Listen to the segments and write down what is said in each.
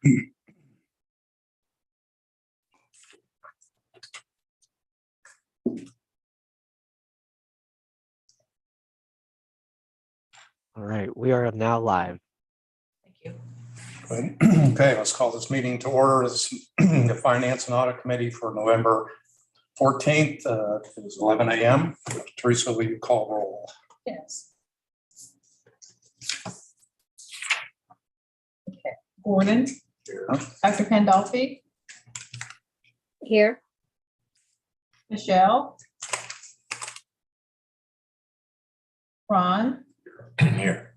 All right, we are now live. Thank you. Okay, let's call this meeting to order. This is the Finance and Audit Committee for November 14th. It is 11 a.m. Teresa, will you call roll? Yes. Okay. Gordon. Here. Dr. Pandolfi. Here. Michelle. Ron. Here.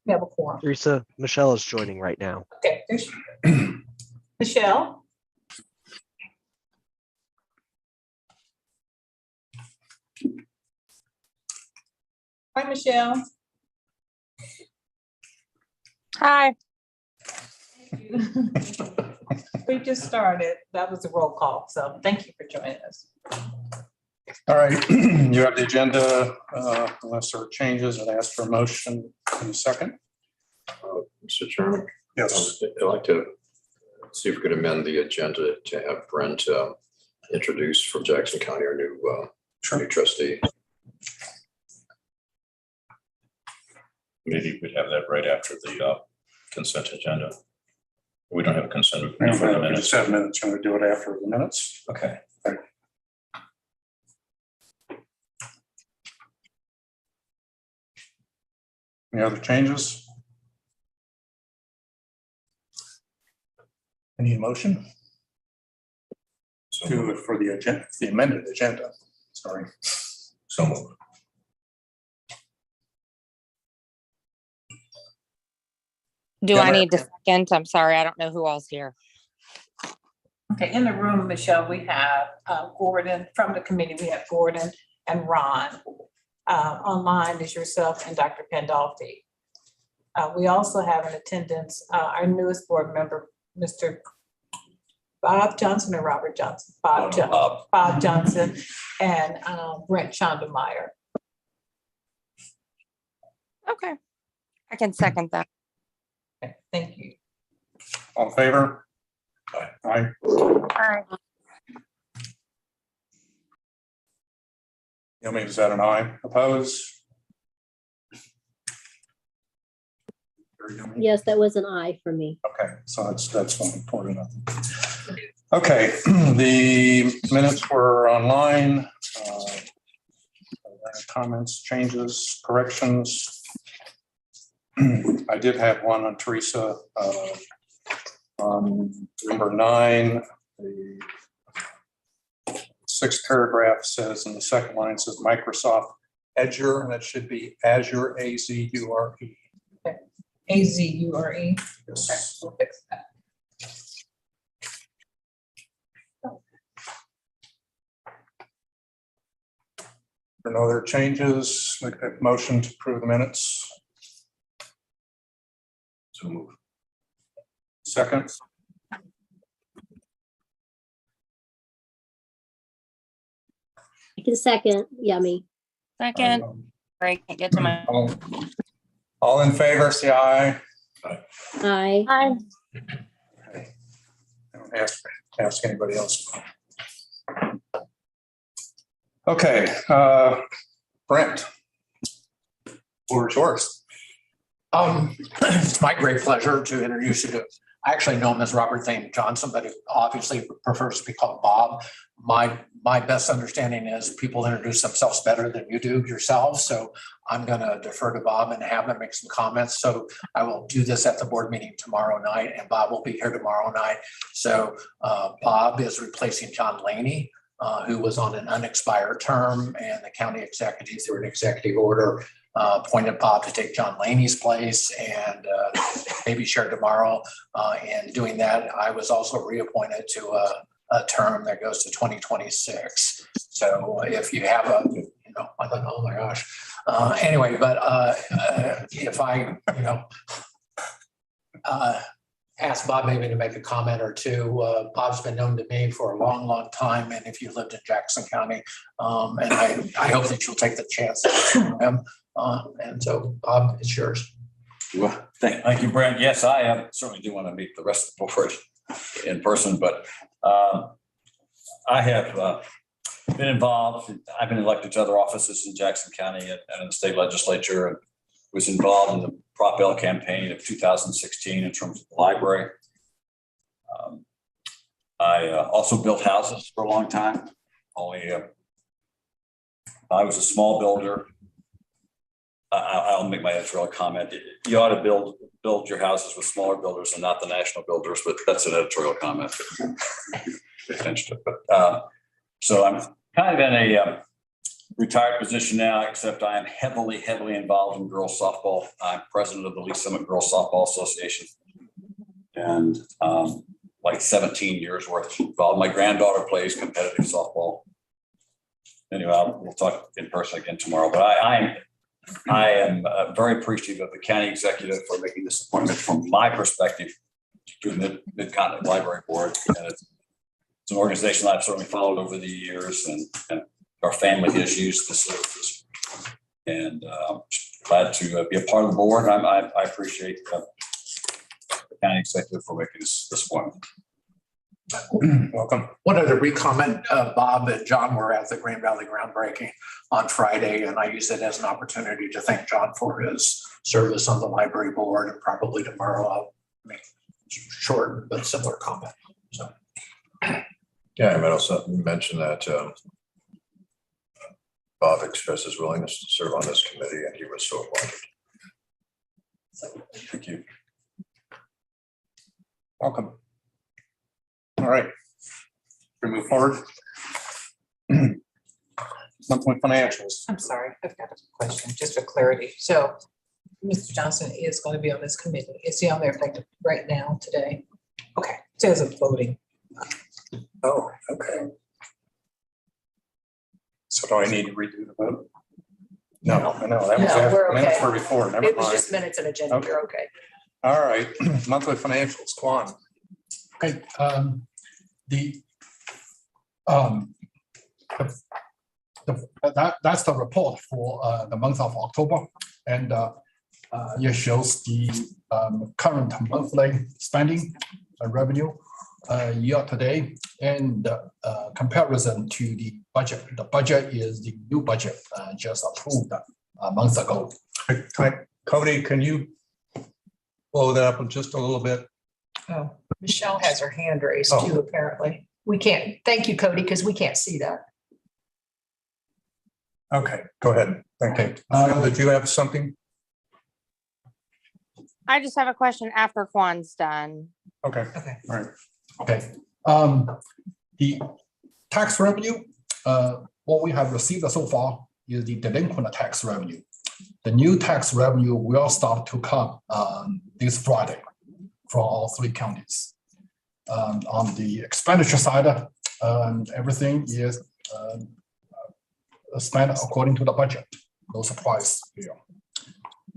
We have a quorum. Teresa, Michelle is joining right now. Okay. There's Michelle. Hi, Michelle. Hi. Thank you. We just started. That was a roll call. So thank you for joining us. All right, you have the agenda. Unless there are changes, I'd ask for a motion in a second. Mr. Chairman, Yes. I'd like to see if we could amend the agenda to have Brent introduce from Jackson County our new trustee. Maybe we'd have that right after the consent agenda. We don't have a consent. We just have minutes. Can we do it after the minutes? Okay. Any other changes? Any motion So, for the agenda, the amended agenda? Sorry. so moved. Do Yeah, I need to second? I'm sorry, I don't know who all's here. Okay, in the room, Michelle, we have Gordon from the committee. We have Gordon and Ron. Online is yourself and Dr. Pandolfi. We also have in attendance our newest board member, Mr. Bob Johnson or Robert Johnson? Bob Johnson and Brent Schondemeyer. Okay. I can second that. Okay, thank you. All in favor? Aye. All right. Yumi, is that an aye? Opposed? Yes, that was an aye for me. Okay, so that's fine. 4-0. Okay, the minutes were online. Are there any comments, changes, corrections? I did have one on Teresa. On number 9, the 6th paragraph says in the second line says Microsoft Azure, and it should be Azure, A-Z-U-R-E. A-Z-U-R-E. Yes. Okay, we'll fix that. There are no other changes. Make a motion to approve the minutes. So moved. Second. I can second. Yummy. Second. Great. Can't get to my. All in favor, say aye. Aye. Hi. I don't ask anybody else. Okay, Brent. Floor is yours. It's my great pleasure to introduce you to, I actually know him as Robert Thane Johnson, but he obviously prefers to be called Bob. My best understanding is people introduce themselves better than you do yourselves. So I'm going to defer to Bob and have him make some comments. So I will do this at the board meeting tomorrow night, and Bob will be here tomorrow night. So Bob is replacing John Laney, who was on an unexpired term, and the county executive, through an executive order, appointed Bob to take John Laney's place, and maybe share tomorrow. And doing that, I was also reappointed to a term that goes to 2026. So if you have I thought, oh my gosh. Anyway, but if I, ask Bob maybe to make a comment or two. Bob's been known to me for a long, long time. And if you lived in Jackson County, and I hope that you'll take the chance to him. And so Bob, it's yours. Well, thank you, Brent. Yes, I certainly do want to meet the rest of the board in person, but I have been involved. I've been elected to other offices in Jackson County and in the state legislature, and was involved in the Prop L campaign of 2016 in terms of the library. I also built houses for a long time. I was a small builder. I'll make my editorial comment. You ought to build your houses with smaller builders and not the national builders, but that's an editorial comment. Pay attention to it. But so I'm kind of in a retired position now, except I am heavily involved in girls softball. I'm president of the Lee Summit Girls Softball Association, and like 17 years worth involved. My granddaughter plays competitive softball. Anyway, we'll talk in person again tomorrow. But I am very appreciative of the county executive for making this appointment from my perspective to the Mid-Continent Library Board. And it's an organization I've certainly followed over the years, and our family has used the services. And glad to be a part of the board. I appreciate the county executive for making this appointment. Welcome. Wanted to re-comment, Bob and John were at the Green Valley groundbreaking on Friday, and I use it as an opportunity to thank John for his service on the library board, and probably tomorrow I'll make short but similar comment. So. Yeah, I might also mention that Bob expressed his willingness to serve on this committee, and he was so appointed. Thank you. Welcome. All right. We move forward. Monthly financials. I'm sorry, I've got a question, just for clarity. So Mr. Johnson is going to be on this committee. Is he on there effective right now, today? Okay, so there's a voting. Oh, okay. So do I need to redo the vote? No, I know. That was No, after, we're minutes okay. were before, never It was mind. just minutes and agenda. Okay. You're okay. All right, monthly financials, Kwan. Okay, that's the report for the month of October, and it shows the current monthly spending revenue year to date, and comparison to the budget. The budget is the new budget just approved a month ago. Cody, can you blow that up just a little bit? Oh, Michelle has her hand raised Oh. too, apparently. We can't, thank you, Cody, because we can't see that. Okay, go ahead. Okay. Did you have something? I just have a question after Juan's done. Okay, Okay. all right. Okay, the tax revenue, what we have received so far is the delinquent tax revenue. The new tax revenue will start to come this Friday from all three counties. On the expenditure side, everything is spent according to the budget. No surprise here.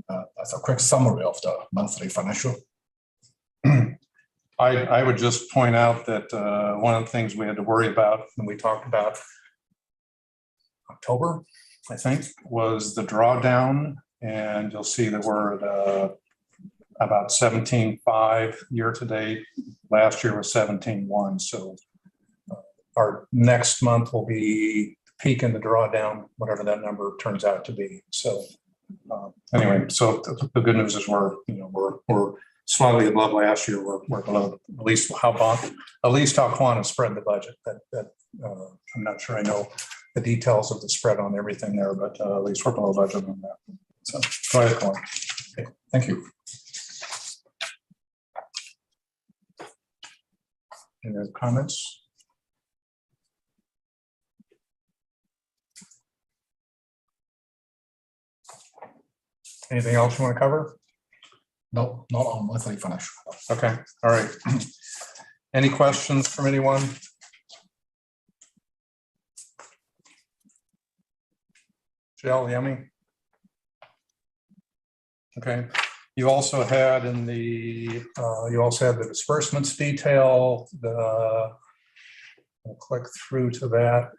That's a quick summary of the monthly financial. I would just point out that one of the things we had to worry about when we talked about October, I think, was the drawdown. And you'll see that we're at about 17.5 year to date. Last year was 17.1. So our next month will be peak in the drawdown, whatever that number turns out to be. So anyway, so the good news is we're slightly above last year. We're below at least how Kwan has spread the budget. That I'm not sure I know the details of the spread on everything there, but at least we're below budget on that. So go ahead, Kwan. Okay, thank you. Any other comments? Anything else you want to cover? No, not on monthly financial. Okay, all right. Any questions from anyone? Jill, Yummy? Okay, you also had the disbursements detail, I'll click through to that.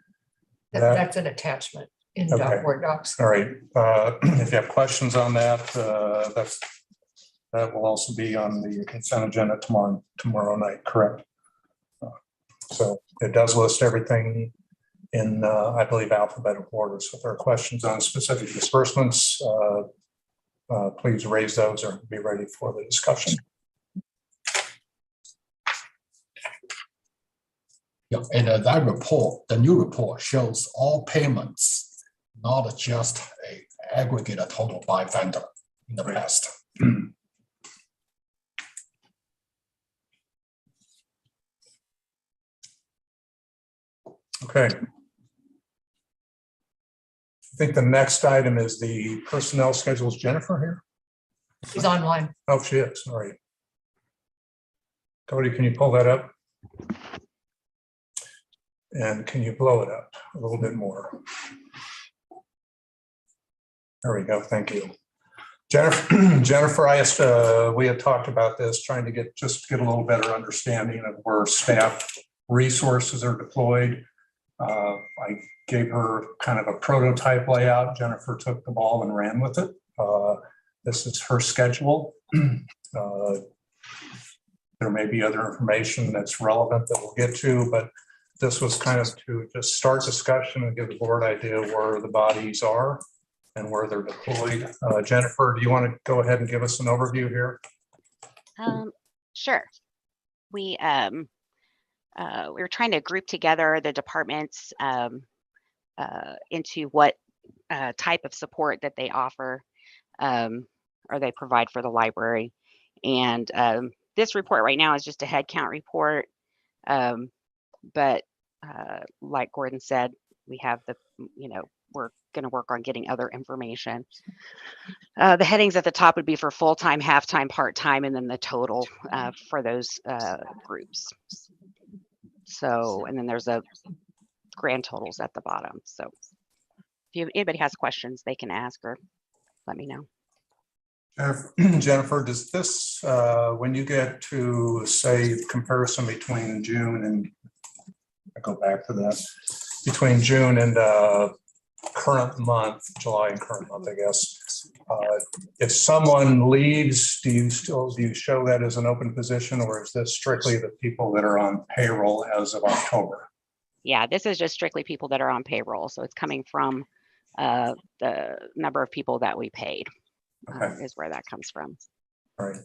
That's an attachment in Okay. Word docs. All right, if you have questions on that, That will also be on the consent agenda tomorrow night, correct? So it does list everything in, I believe, alphabetical order. So if there are questions on specific disbursements, please raise those or be ready for the discussion. Yeah, and that report, the new report shows all payments, not just a aggregate total by vendor in the past. Okay. I think the next item is the personnel schedules. Jennifer here? She's online. Oh, she is. All right. Cody, can you pull that up? And can you blow it up a little bit more? There we go. Thank you. Jennifer, I asked, we had talked about this, trying to get a little better understanding of where staff resources are deployed. I gave her kind of a prototype layout. Jennifer took the ball and ran with it. This is her schedule. There may be other information that's relevant that we'll get to, but this was kind of to just start discussion and give the board idea where the bodies are and where they're deployed. Jennifer, do you want to go ahead and give us an overview here? Sure. We were trying to group together the departments into what type of support that they offer or they provide for the library. And this report right now is just a head count report. But like Gordon said, we have we're going to work on getting other information. The headings at the top would be for full-time, half-time, part-time, and then the total for those groups. So, and then there's a grand totals at the bottom. So if anybody has questions, they can ask or let me know. Jennifer, does this, when you get to say comparison between June and, I go back to that, between June and current month, July and current month, I guess. If someone leaves, do you show that as an open position, or is this strictly the people that are on payroll as of October? Yeah, this is just strictly people that are on payroll. So it's coming from the number of people that we paid. Okay. Is where that comes from. All right.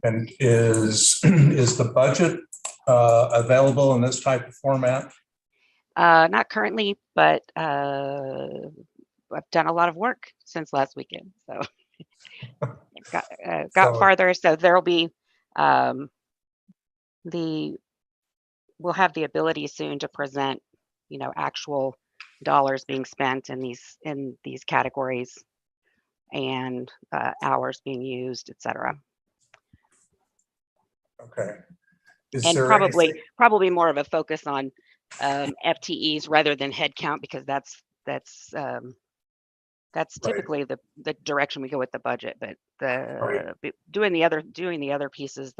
And is the budget available in this type of format? Not currently, but I've done a lot of work since last weekend, so it got farther. So there'll be we'll have the ability soon to present, actual dollars being spent in these categories and hours being used, et cetera. Okay. And probably more of a focus on FTEs rather than headcount, because that's typically the direction we go with the budget. But doing the other pieces,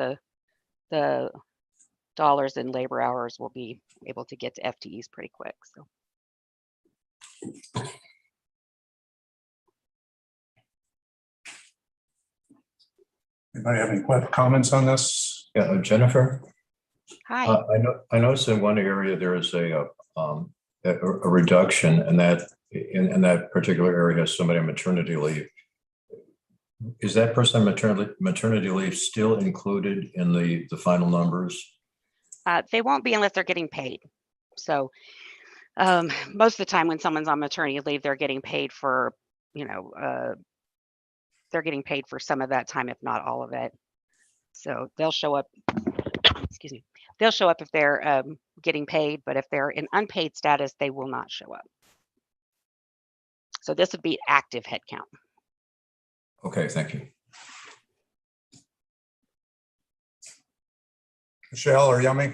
the dollars and labor hours, will be able to get to FTEs pretty quick. So. Anybody have any comments on this? Yeah, Jennifer. Hi. I noticed in one area there is a reduction, and that in that particular area has somebody on maternity leave. Is that person on maternity leave still included in the final numbers? They won't be unless they're getting paid. So most of the time when someone's on maternity leave, they're getting paid for, they're getting paid for some of that time, if not all of it. So they'll show up, excuse me, they'll show up if they're getting paid, but if they're in unpaid status, they will not show up. So this would be active headcount. Okay, thank you. Michelle or Yummy?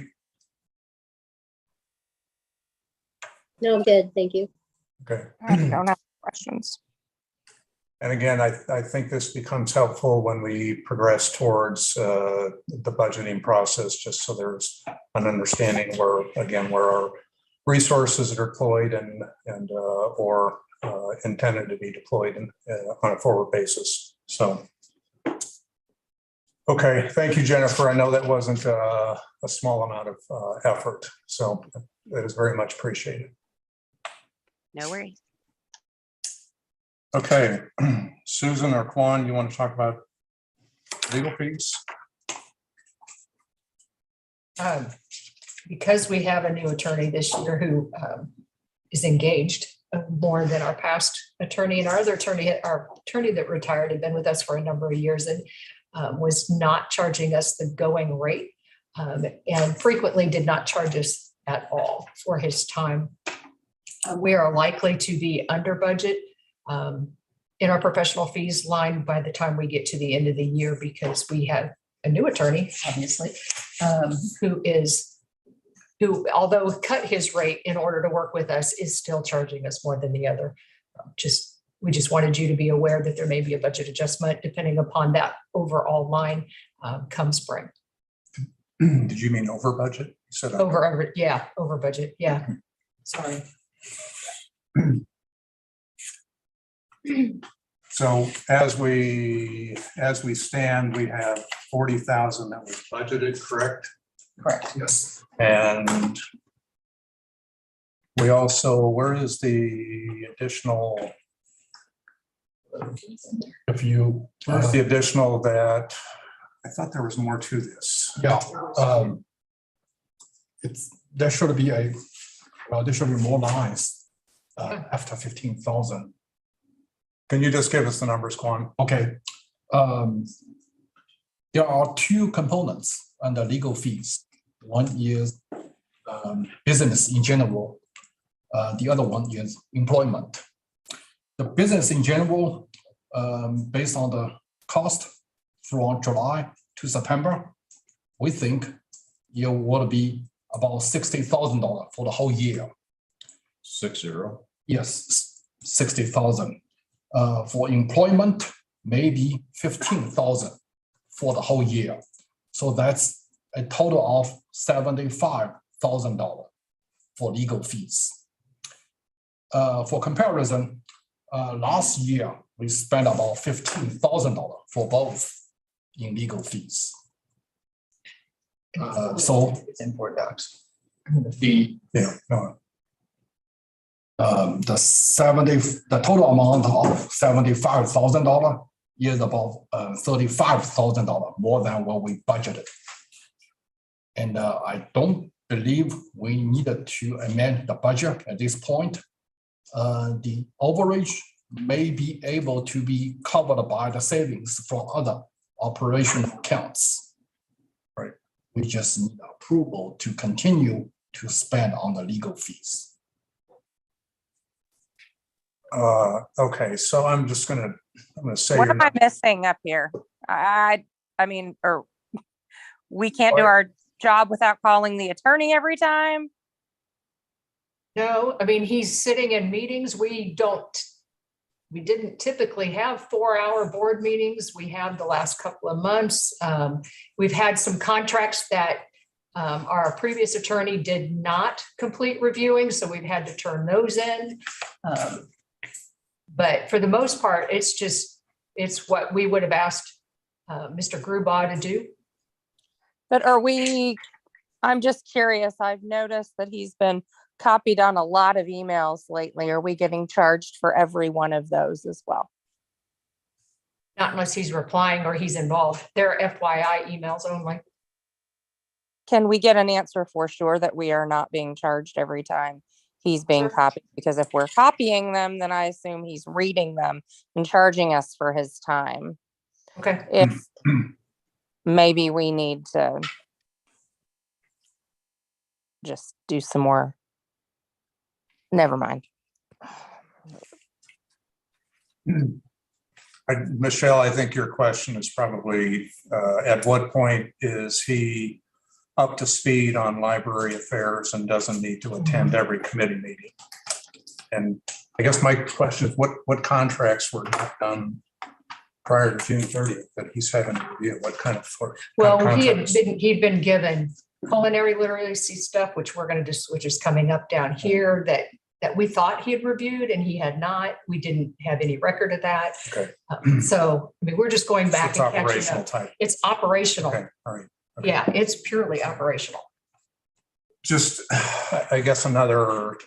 No, I'm good. Thank you. Okay. I don't have questions. And again, I think this becomes helpful when we progress towards the budgeting process, just so there's an understanding where our resources are deployed and or intended to be deployed on a forward basis. So. Okay, thank you, Jennifer. I know that wasn't a small amount of effort, so that is very much appreciated. No worries. Okay, Susan or Quan, you want to talk about legal fees? Because we have a new attorney this year who is engaged more than our past attorney, and our attorney that retired had been with us for a number of years and was not charging us the going rate, and frequently did not charge us at all for his time. We are likely to be under budget in our professional fees line by the time we get to the end of the year, because we have a new attorney, obviously, who, although cut his rate in order to work with us, is still charging us more than the other. We just wanted you to be aware that there may be a budget adjustment depending upon that overall line come spring. Did you mean over budget? You said Over budget. Yeah. Sorry. So as we stand, we have 40,000 that was budgeted, correct? Correct. Yes. And we also, where is the additional? Where's the additional that, I thought there was more to this. Yeah, there should be more lines after 15,000. Can you just give us the numbers, Quan? Okay. There are two components under legal fees. One is business in general. The other one is employment. The business in general, based on the cost from July to September, we think it will be about $60,000 for the whole year. 60. Yes, 60,000. For employment, maybe 15,000 for the whole year. So that's a total of $75,000 for legal fees. For comparison, last year we spent about $15,000 for both in legal fees. So it's in Fort Knox. the Yeah. No. the total amount of $75,000 is about $35,000 more than what we budgeted. And I don't believe we needed to amend the budget at this point. The overage may be able to be covered by the savings from other operational accounts. Right. We just need approval to continue to spend on the legal fees. Okay, so I'm gonna say. What am I missing up here? I mean, or we can't do our job without calling the attorney every time? No, I mean, he's sitting in meetings. We didn't typically have 4-hour board meetings. We have the last couple of months. We've had some contracts that our previous attorney did not complete reviewing, so we've had to turn those in. But for the most part, it's what we would have asked Mr. Grubaugh to do. But I'm just curious, I've noticed that he's been copied on a lot of emails lately. Are we getting charged for every one of those as well? Not unless he's replying or he's involved. They're FYI emails only. Can we get an answer for sure that we are not being charged every time he's being copied? Because if we're copying them, then I assume he's reading them and charging us for his time. Okay. If maybe we need to just do some more. Never mind. Michelle, I think your question is probably, at what point is he up to speed on library affairs and doesn't need to attend every committee meeting? And I guess my question is, what contracts were not done prior to June 30th that he's having to review? What kind of? Well, he'd been given culinary literacy stuff, which we're going to which is coming up down here, that that we thought he had reviewed and he had not. We didn't have any record of that. Okay. So, I mean, we're just going back It's and catching operational up. type. It's operational. Okay, all right. Okay. Yeah, it's purely operational. Just, I guess another,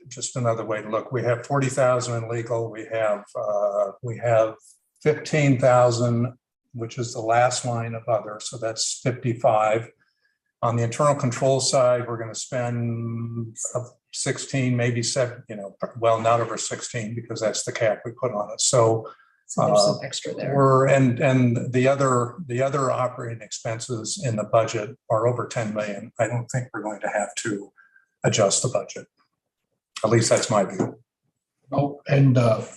just another way to look, we have 40,000 in legal, we have 15,000, which is the last line of other, so that's 55. On the internal control side, we're going to spend 16, maybe 7, well, not over 16 because that's the cap we put on it. So There's some extra there. and the other operating expenses in the budget are over 10 million. I don't think we're going to have to adjust the budget. At least that's my view. Oh, and the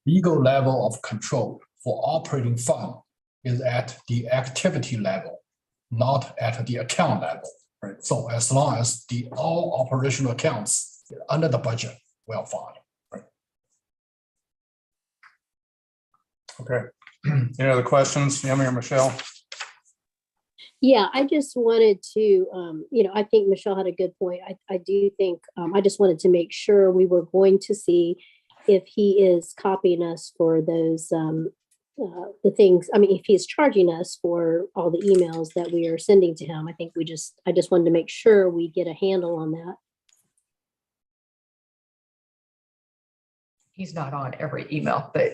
legal level of control for operating fund is at the activity level, not at the account level. Right. So as long as the all operational accounts under the budget, well, fine. Okay. Any other questions, Yemi or Michelle? Yeah, I just wanted to, I think Michelle had a good point. I do think, I just wanted to make sure we were going to see if he is copying us for those, the things, I mean, if he's charging us for all the emails that we are sending to him. I just wanted to make sure we get a handle on that. He's not on every email, but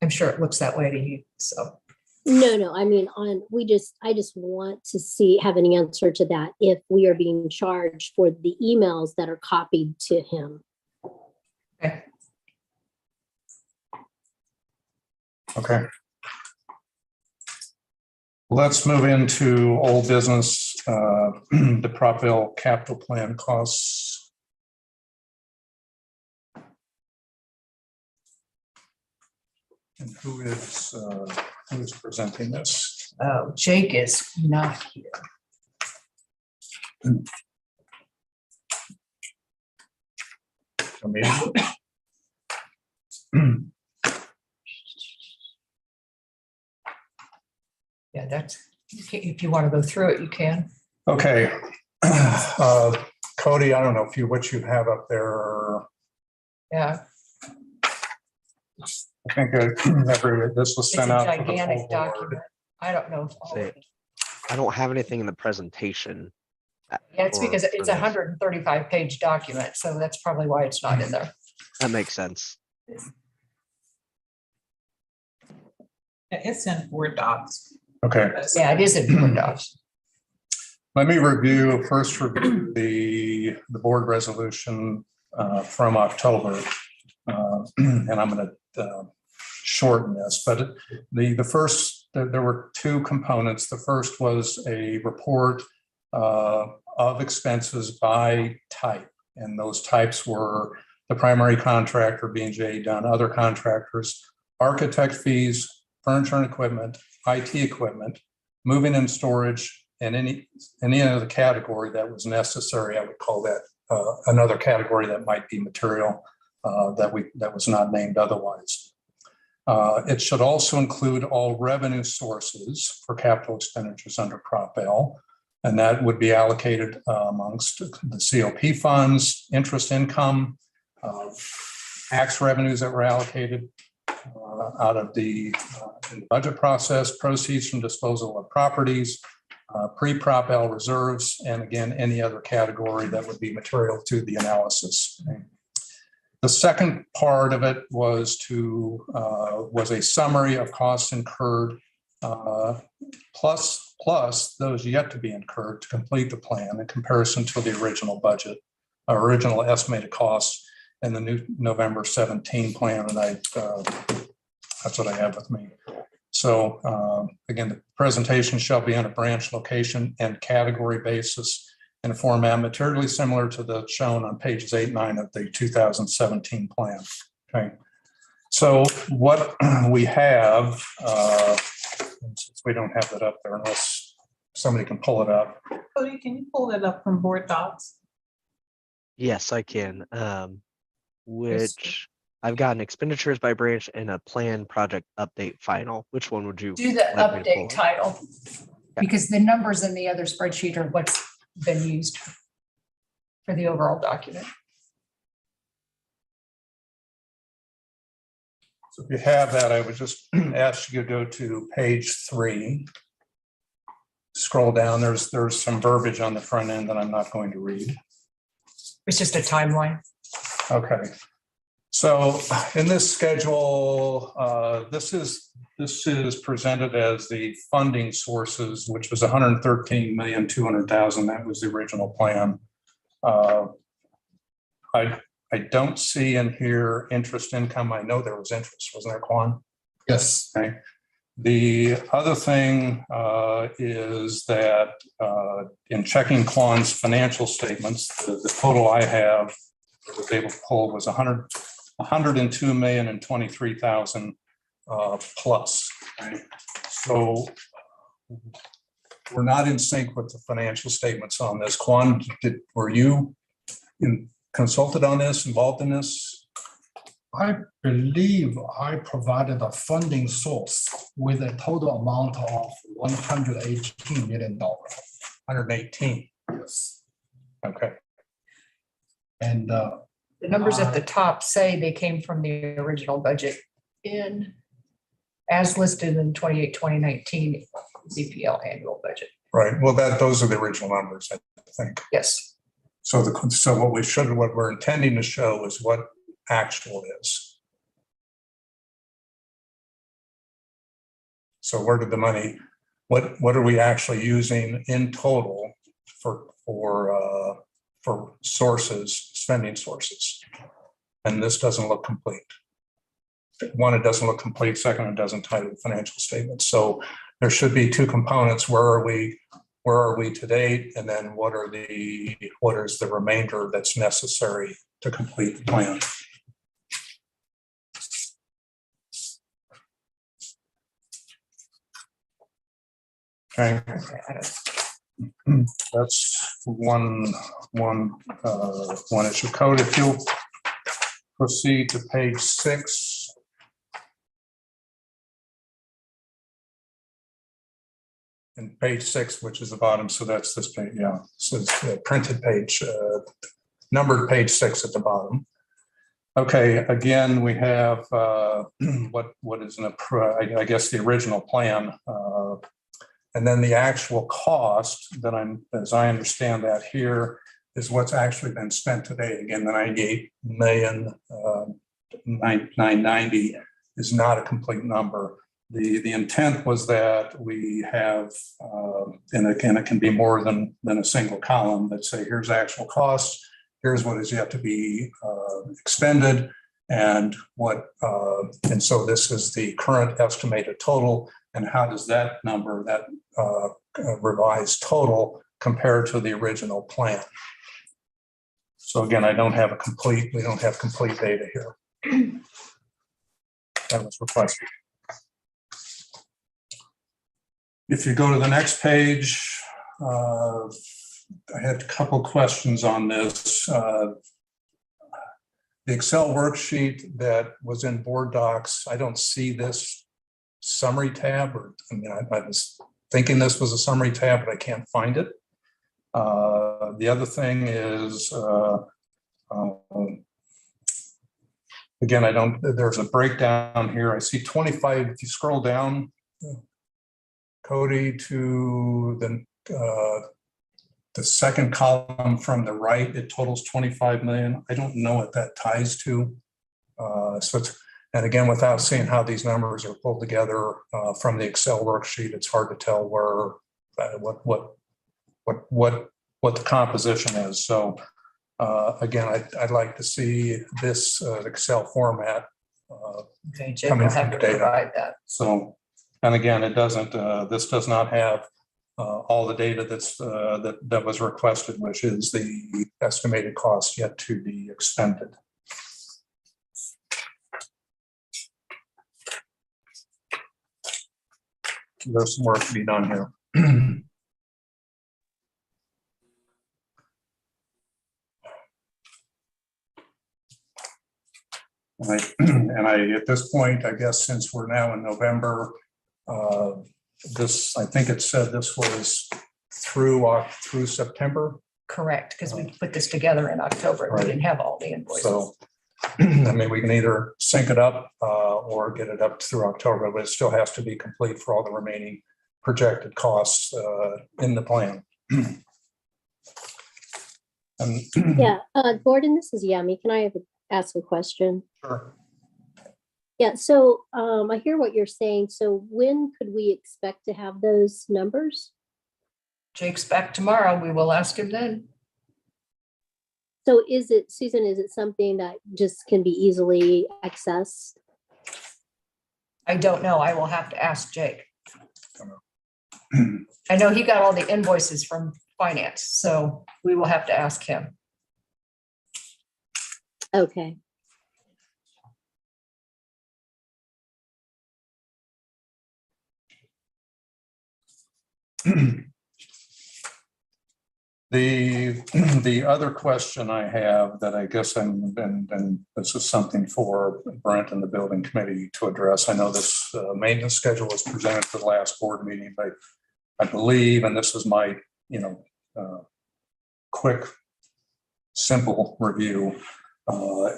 I'm sure it looks that way to you, so. No, I mean, I just want to have an answer to that, if we are being charged for the emails that are copied to him. Okay. Okay. Let's move into old business, the Propville capital plan costs. And who is presenting this? Oh, Jake is not here. Yeah, that's, if you want to go through it, you can. Okay. Cody, I don't know what you have up there. Yeah, I think this was it's a sent out. For the gigantic full board. document. I don't know. if all of it- I don't have anything in the presentation. Yeah, it's because for it's this. 135 page document, so that's probably why it's not in there. That makes sense. It's in Word docs. Okay. Yeah, it is in Word docs. Let me first review the board resolution from October. And I'm going to shorten this, but the first, there were two components. The first was a report of expenses by type. And those types were the primary contractor, being J. Dunn, other contractors, architect fees, furniture and equipment, IT equipment, moving and storage, and any other category that was necessary. I would call that another category that might be material that was not named otherwise. It should also include all revenue sources for capital expenditures under Prop L, and that would be allocated amongst the COP funds, interest income, tax revenues that were allocated out of the budget process, proceeds from disposal of properties, pre-Prop L reserves, and again, any other category that would be material to the analysis. The second part of it was a summary of costs incurred, plus those yet to be incurred to complete the plan in comparison to the original budget, original estimated costs in the new November 17 plan, and that's what I have with me. So again, the presentation shall be on a branch location and category basis in a format materially similar to the shown on pages 8 and 9 of the 2017 plan. Okay. So what we have, since we don't have that up there unless somebody can pull it up. Cody, can you pull that up from Board docs? Yes, I can. Which I've gotten expenditures by branch and a plan project update final. Which one would you Do the like me to pull update up? title, because the numbers in the other spreadsheet are what's been used. for the overall document. So if you have that, I would just ask you to go to page 3. Scroll down, there's some verbiage on the front end that I'm not going to read. It's just a timeline. Okay. So in this schedule, this is presented as the funding sources, which was 113,200,000. That was the original plan. I don't see in here interest income. I know there was interest, wasn't there, Quan? Yes. Okay. The other thing is that in checking Quan's financial statements, the total I have that was able to pull was 102,023,000 plus. Right? So we're not in sync with the financial statements on this. Quan, were you consulted on this, involved in this? I believe I provided a funding source with a total amount of $118 million. 118. Yes. Okay. And The numbers at the top say they came from the original budget as listed in 2019 MCPL annual budget. Right. Well, those are the original numbers, I think. Yes. So what we're intending to show is what actual is. So where did the money, what are we actually using in total for sources, spending sources? And this doesn't look complete. One, it doesn't look complete. Second, it doesn't tie to the financial statements. So there should be two components. Where are we to date? And then what is the remainder that's necessary to complete the plan? Okay. That's one issue. Code. If you'll proceed to page 6. And page 6, which is the bottom, so that's this page, yeah. So it's a printed page, numbered page 6 at the bottom. Okay, again, we have what is I guess the original plan, and then the actual cost that as I understand that here, is what's actually been spent today. Again, the 98,990,000 is not a complete number. The intent was that we have, and again, it can be more than a single column that say, here's actual costs, here's what is yet to be expended, and so this is the current estimated total, and how does that number, that revised total, compare to the original plan? So again, we don't have complete data here. That was requested. If you go to the next page, I had a couple questions on this. The Excel worksheet that was in board docs, I don't see this summary tab, I was thinking this was a summary tab, but I can't find it. The other thing is, again, there's a breakdown here. I see 25, if you scroll down, Cody, to the second column from the right, it totals 25 million. I don't know what that ties to. And again, without seeing how these numbers are pulled together from the Excel worksheet, it's hard to tell what the composition is. So again, I'd like to see this Excel format Okay, Jim coming will have from to the data. provide that. So, and again, it doesn't. This does not have all the data that was requested, which is the estimated cost yet to be expended. There's some work to be done here. At this point, I guess since we're now in November, I think it said this was through September. correct, because we put this together in October and we Right. didn't have all the invoices. So, I mean, we can either sync it up or get it up through October, but it still has to be complete for all the remaining projected costs in the plan. And Yeah, Gordon, this is Yami. Can I ask a question? sure. Yeah, so I hear what you're saying. So when could we expect to have those numbers? Jake's back tomorrow. We will ask him then. So is it, Susan, is it something that just can be easily accessed? I don't know. I will have to ask Jake. I know he got all the invoices from finance, so we will have to ask him. Okay. The other question I have that I guess and this is something for Brent and the building committee to address. I know this maintenance schedule was presented for the last board meeting, but I believe, and this is my, quick, simple review,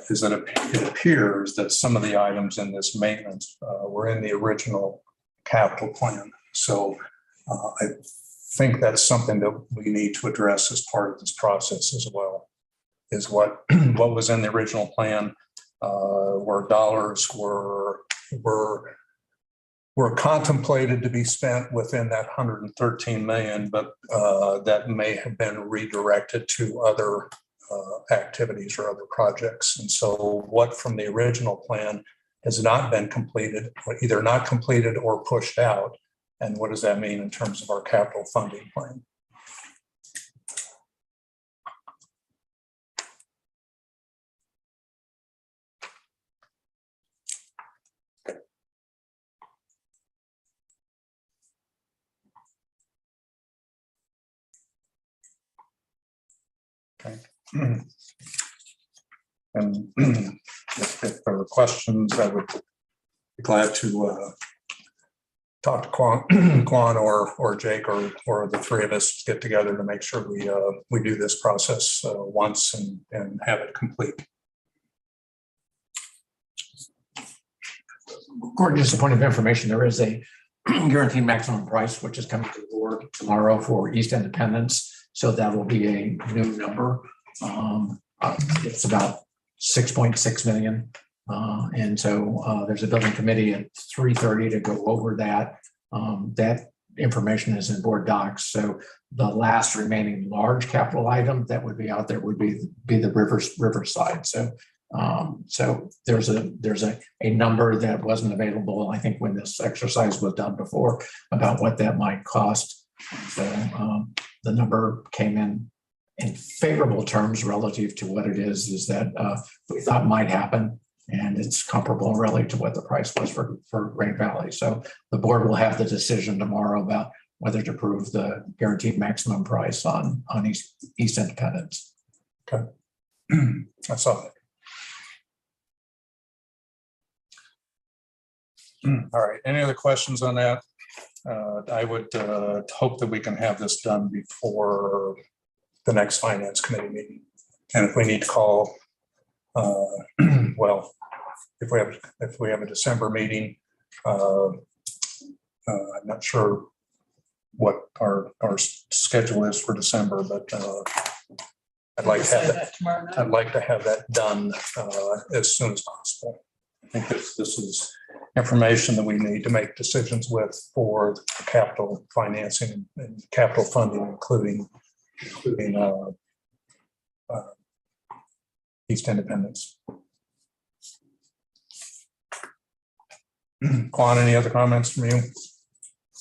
is that it appears that some of the items in this maintenance were in the original capital plan. So I think that's something that we need to address as part of this process as well, is what was in the original plan, where dollars were contemplated to be spent within that 113 million, but that may have been redirected to other activities or other projects. And so what from the original plan has not been completed, either not completed or pushed out, and what does that mean in terms of our capital funding plan? Okay. And if there were questions, I would be glad to talk to Quan or Jake or the three of us get together to make sure we do this process once and have it complete. Gordon, just a point of information, there is a guaranteed maximum price, which is coming to the board tomorrow for East Independence. So that will be a new number. It's about 6.6 million. And so there's a building committee at 3:30 to go over that. That information is in board docs. So the last remaining large capital item that would be out there would be the Riverside. So there's a number that wasn't available, I think, when this exercise was done before, about what that might cost. So the number came in favorable terms relative to what it is that we thought might happen. And it's comparable really to what the price was for Great Valley. So the board will have the decision tomorrow about whether to approve the guaranteed maximum price on East Independence. Okay. That's all. All right. Any other questions on that? I would hope that we can have this done before the next finance committee meeting. And if we need to call, well, if we have a December meeting, I'm not sure what our schedule is for December, but I'd like to have that done as soon as possible. I think this is information that we need to make decisions with for the capital financing and capital funding, including East Independence. Quan, any other comments from you?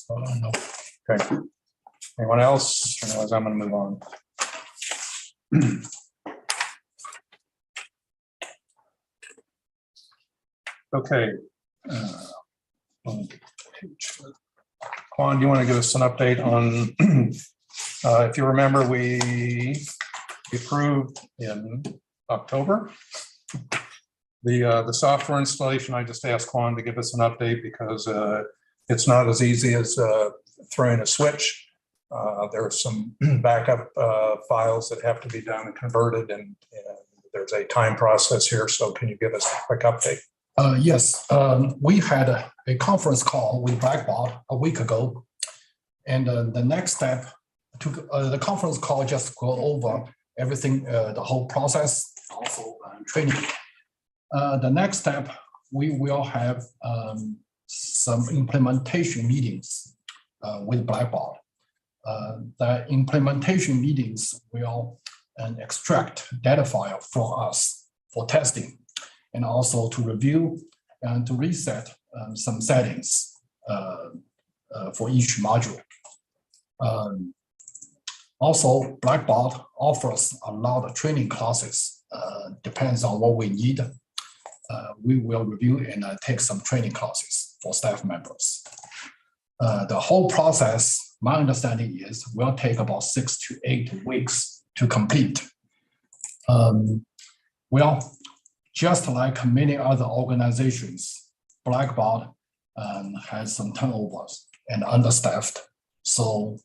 No. Okay. Anyone else? Otherwise, I'm going to move on. Okay. Quan, do you want to give us an update on, if you remember, we approved in October the software installation. I just asked Quan to give us an update because it's not as easy as throwing a switch. There are some backup files that have to be done and converted, and there's a time process here. So can you give us a quick update? Yes, we had a conference call with Blackboard a week ago. And the next step to the conference call just go over everything, the whole process, also training. The next step, we will have some implementation meetings with Blackboard. The implementation meetings will extract data file from us for testing, and also to review and to reset some settings for each module. Also, Blackboard offers a lot of training classes, depends on what we need. We will review and take some training classes for staff members. The whole process, my understanding is, will take about 6 to 8 weeks to complete. Well, just like many other organizations, Blackboard has some turnovers and understaffed. So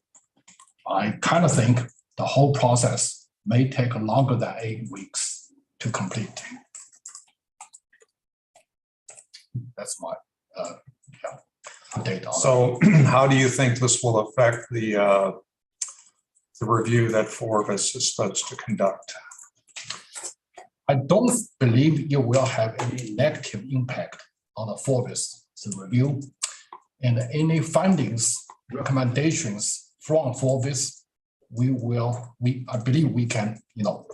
I kind of think the whole process may take longer than 8 weeks to complete. That's my update on. So how do you think this will affect the review that Forbes is supposed to conduct? I don't believe it will have any negative impact on the Forbes review, and any findings, recommendations from Forbes, I believe we can,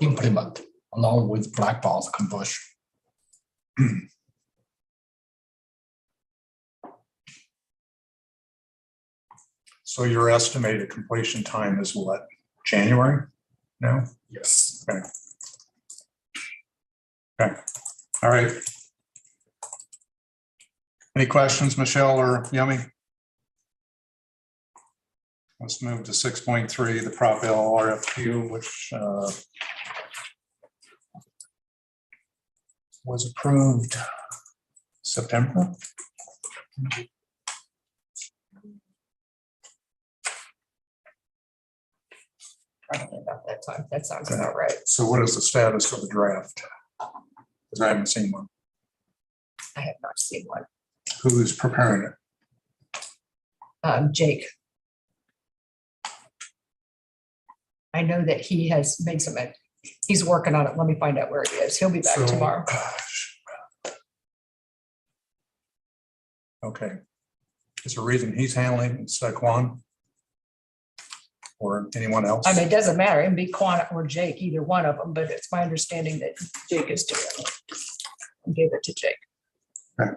implement along with Blackboard's conversion. So your estimated completion time is what, January now? Yes. Okay. Okay, all right. Any questions, Michelle or Yummy? Let's move to 6.3, the Prop L RFQ, which was approved September. About that time, that sounds about right. So what is the status of the draft? Because I haven't seen one. I have not seen one. Who's preparing it? Jake. I know that he has made he's working on it. Let me find out where he is. He'll be back So, tomorrow. Okay. Is there a reason he's handling it instead of Quan? Or anyone else? I mean, it doesn't matter. It can be Quan or Jake, either one of them, but it's my understanding that Jake is doing it. I gave it to Jake. Okay.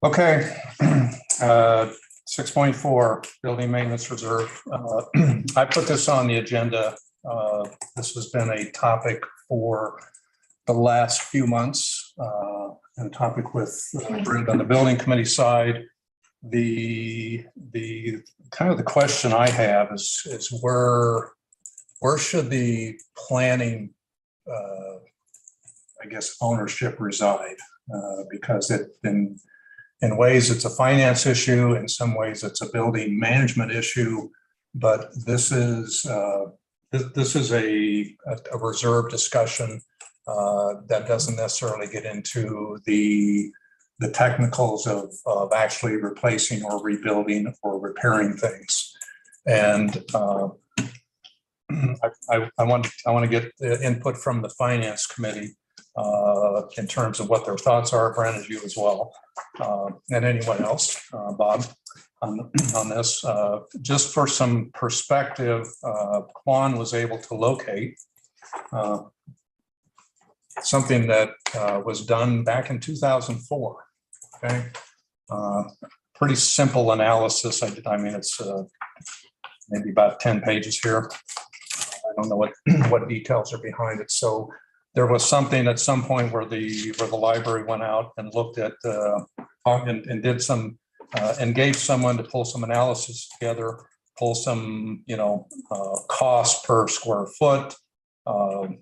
Okay, 6.4, building maintenance reserve. I put this on the agenda. This has been a topic for the last few months, and a topic with Brent on the building committee side. The kind of the question I have is where should the planning, I guess, ownership reside? Because in ways it's a finance issue, in some ways it's a building management issue, but this is a reserve discussion that doesn't necessarily get into the technicals of actually replacing or rebuilding or repairing things. And I want to get the input from the finance committee in terms of what their thoughts are, Brent, you as well, and anyone else, Bob, on this. Just for some perspective, Quan was able to locate something that was done back in 2004. Okay, pretty simple analysis. I mean, it's maybe about 10 pages here. I don't know what details are behind it. So there was something at some point where the library went out and looked at and did some engaged someone to pull some analysis together, pull some, cost per square foot, and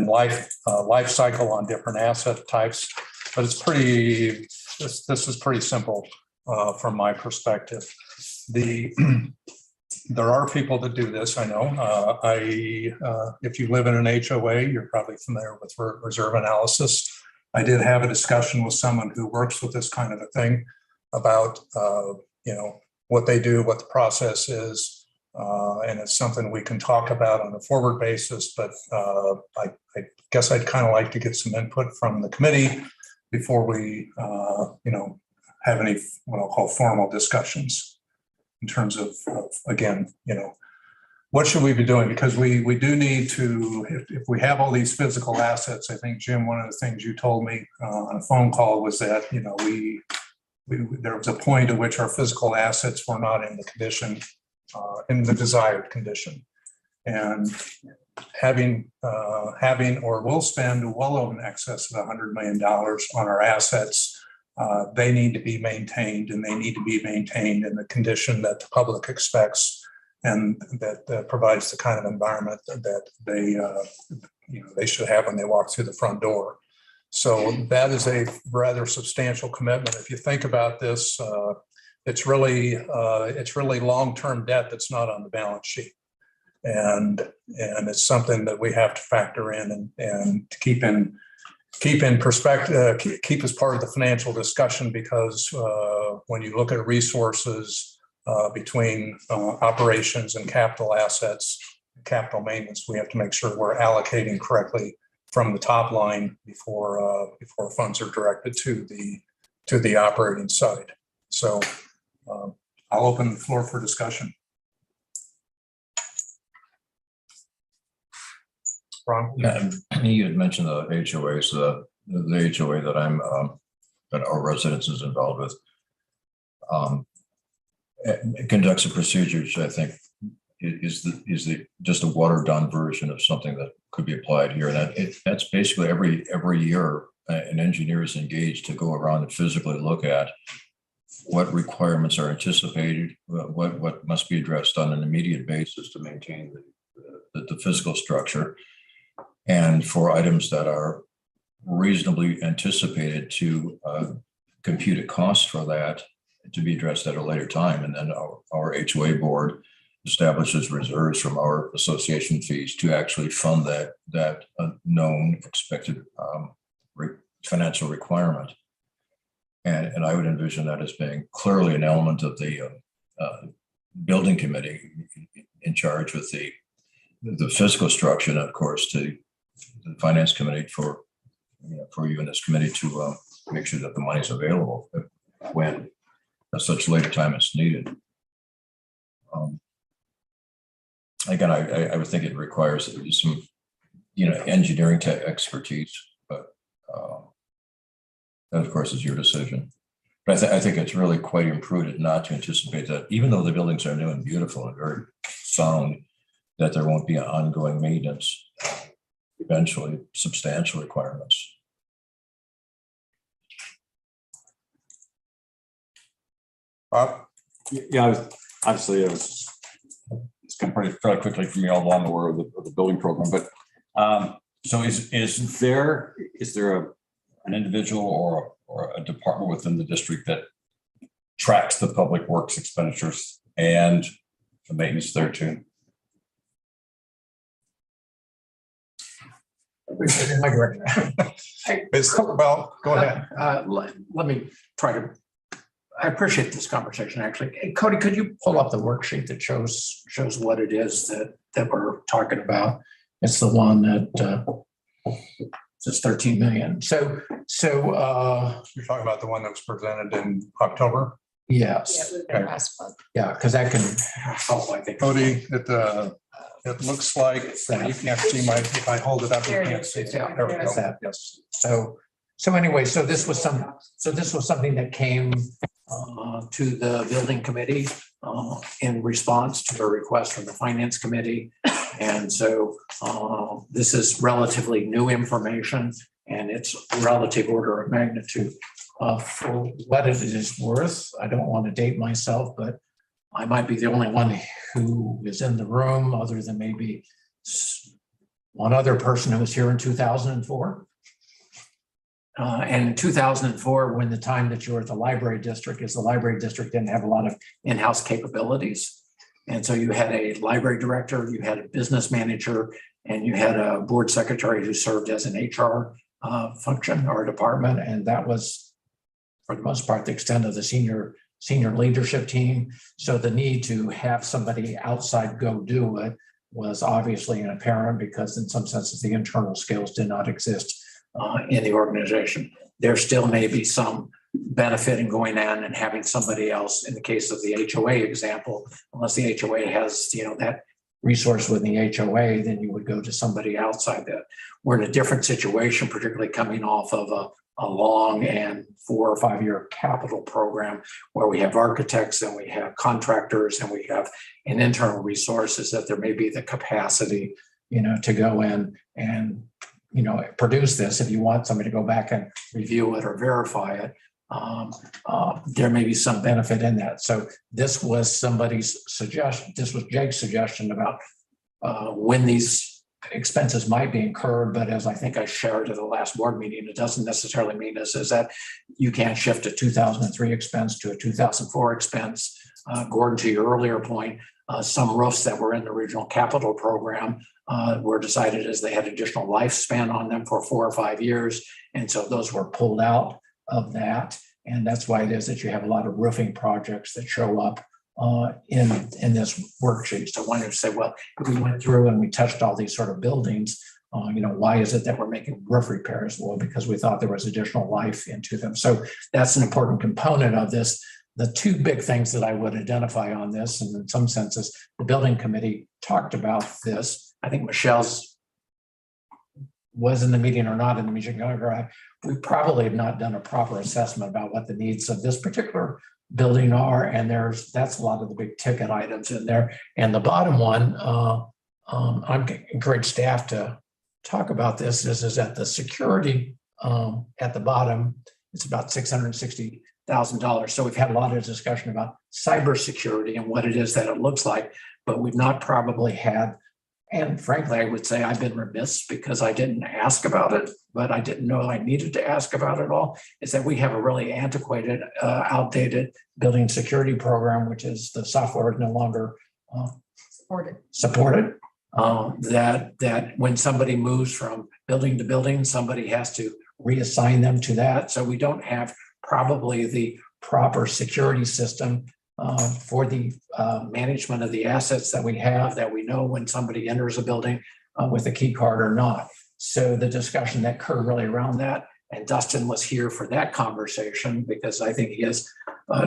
life cycle on different asset types. But it's this is pretty simple from my perspective. There are people that do this, I know. If you live in an HOA, you're probably familiar with reserve analysis. I did have a discussion with someone who works with this kind of a thing about, what they do, what the process is. And it's something we can talk about on a forward basis, but I guess I'd kind of like to get some input from the committee before we, have any, what I'll call formal discussions in terms of again, what should we be doing? Because we do need to, if we have all these physical assets, I think, Jim, one of the things you told me on a phone call was that, there was a point at which our physical assets were not in the condition, in the desired condition. And having or will spend well over in excess of $100 million on our assets, they need to be maintained, and they need to be maintained in the condition that the public expects, and that provides the kind of environment that they should have when they walk through the front door. So that is a rather substantial commitment. If you think about this, it's really long-term debt that's not on the balance sheet, and it's something that we have to factor in and to keep in perspective, keep as part of the financial discussion, because when you look at resources between operations and capital assets, capital maintenance, we have to make sure we're allocating correctly from the top line before funds are directed to the operating side. So I'll open the floor for discussion. Ron? Yeah, you had mentioned the HOAs, the HOA that that our residence is involved with. It conducts a procedure, which I think is just a watered down version of something that could be applied here. And that's basically every year an engineer is engaged to go around and physically look at what requirements are anticipated, what must be addressed on an immediate basis to maintain the physical structure, and for items that are reasonably anticipated to compute a cost for that to be addressed at a later time. And then our HOA board establishes reserves from our association fees to actually fund that known expected financial requirement. And I would envision that as being clearly an element of the building committee in charge with the physical structure, and of course to the finance committee for you and this committee to make sure that the money is available when at such later time it's needed. Again, I would think it requires some engineering expertise, but that of course is your decision. But I think it's really quite imprudent not to anticipate that, even though the buildings are new and beautiful and very sound, that there won't be an ongoing maintenance, eventually substantial requirements. Yeah, obviously it's going fairly quickly for me, although I'm aware of the building program. But so is there an individual or a department within the district that tracks the public works expenditures and the maintenance there too? Well, go ahead. Let me try to, I appreciate this conversation, actually. Hey, Cody, could you pull up the worksheet that shows what it is that we're talking about? It's the one that says 13 million. So You're talking about the one that was presented in October? yes. Yeah, because that can help, I think. Cody, it looks like, you can't see if I hold it up, you can't see it. Yeah, There we go. that. Yes. So anyway, this was something that came to the building committee in response to a request from the finance committee. And so this is relatively new information, and it's relative order of magnitude. For what it is worth, I don't want to date myself, but I might be the only one who is in the room, other than maybe one other person who was here in 2004. And in 2004, when the time that you were at the library district, is the library district didn't have a lot of in-house capabilities. And so you had a library director, you had a business manager, and you had a board secretary who served as an HR function or department. And that was, for the most part, the extent of the senior leadership team. So the need to have somebody outside go do it was obviously apparent, because in some senses, the internal skills did not exist in the organization. There still may be some benefit in going in and having somebody else. In the case of the HOA example, unless the HOA has, that resource within the HOA, then you would go to somebody outside that. We're in a different situation, particularly coming off of a long and 4 or 5 year capital program where we have architects and we have contractors and we have an internal resources, that there may be the capacity, to go in and produce this. If you want somebody to go back and review it or verify it, there may be some benefit in that. So this was somebody's suggestion. This was Jake's suggestion about when these expenses might be incurred. But as I think I shared at the last board meeting, it doesn't necessarily mean is that you can't shift a 2003 expense to a 2004 expense. Gordon, to your earlier point, some roofs that were in the original capital program were decided as they had additional lifespan on them for 4 or 5 years. And so those were pulled out of that. And that's why it is that you have a lot of roofing projects that show up in this worksheet. So one would say, well, if we went through and we touched all these sort of buildings, why is it that we're making roof repairs? Well, because we thought there was additional life into them. So that's an important component of this. The two big things that I would identify on this, and in some senses, the building committee talked about this. I think Michelle's was in the meeting or not in the meeting. We probably have not done a proper assessment about what the needs of this particular building are. And that's a lot of the big ticket items in there. And the bottom one, I'm encourage staff to talk about this, is that the security at the bottom, it's about $660,000. So we've had a lot of discussion about cybersecurity and what it is that it looks like, but we've not probably had. And frankly, I would say I've been remiss because I didn't ask about it, but I didn't know I needed to ask about it all, is that we have a really antiquated, outdated building security program, which is the software is no longer supported. That when somebody moves from building to building, somebody has to reassign them to that. So we don't have probably the proper security system for the management of the assets that we have, that we know when somebody enters a building with a key card or not. So the discussion that occurred really around that, and Dustin was here for that conversation, because I think he has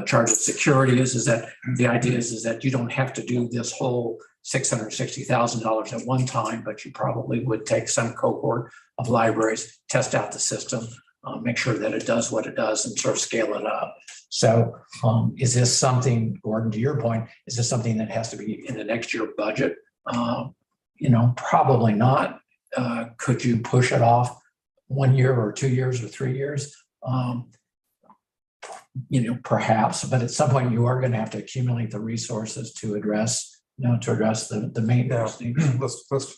charge of security is that the idea is that you don't have to do this whole $660,000 at one time, but you probably would take some cohort of libraries, test out the system, make sure that it does what it does, and sort of scale it up. So is this something, Gordon, to your point, is this something that has to be in the next year budget? Probably not. Could you push it off 1 year or 2 years or 3 years? Perhaps, but at some point you are going to have to accumulate the resources to address, the maintenance. Yeah. Let's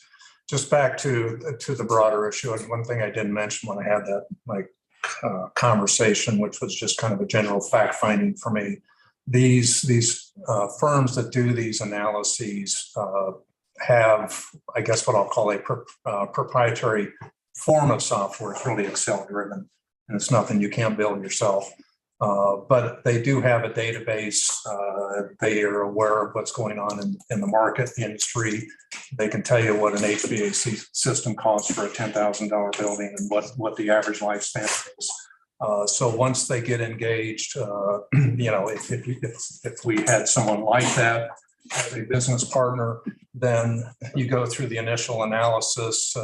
just back to the broader issue. And one thing I didn't mention when I had that conversation, which was just kind of a general fact finding for me, these firms that do these analyses have, I guess, what I'll call a proprietary form of software. It's really Excel driven, and it's nothing you can't build yourself. But they do have a database. They are aware of what's going on in the market, the industry. They can tell you what an HVAC system costs for a $10,000 building and what the average lifespan is. So once they get engaged, if we had someone like that as a business partner, then you go through the initial analysis,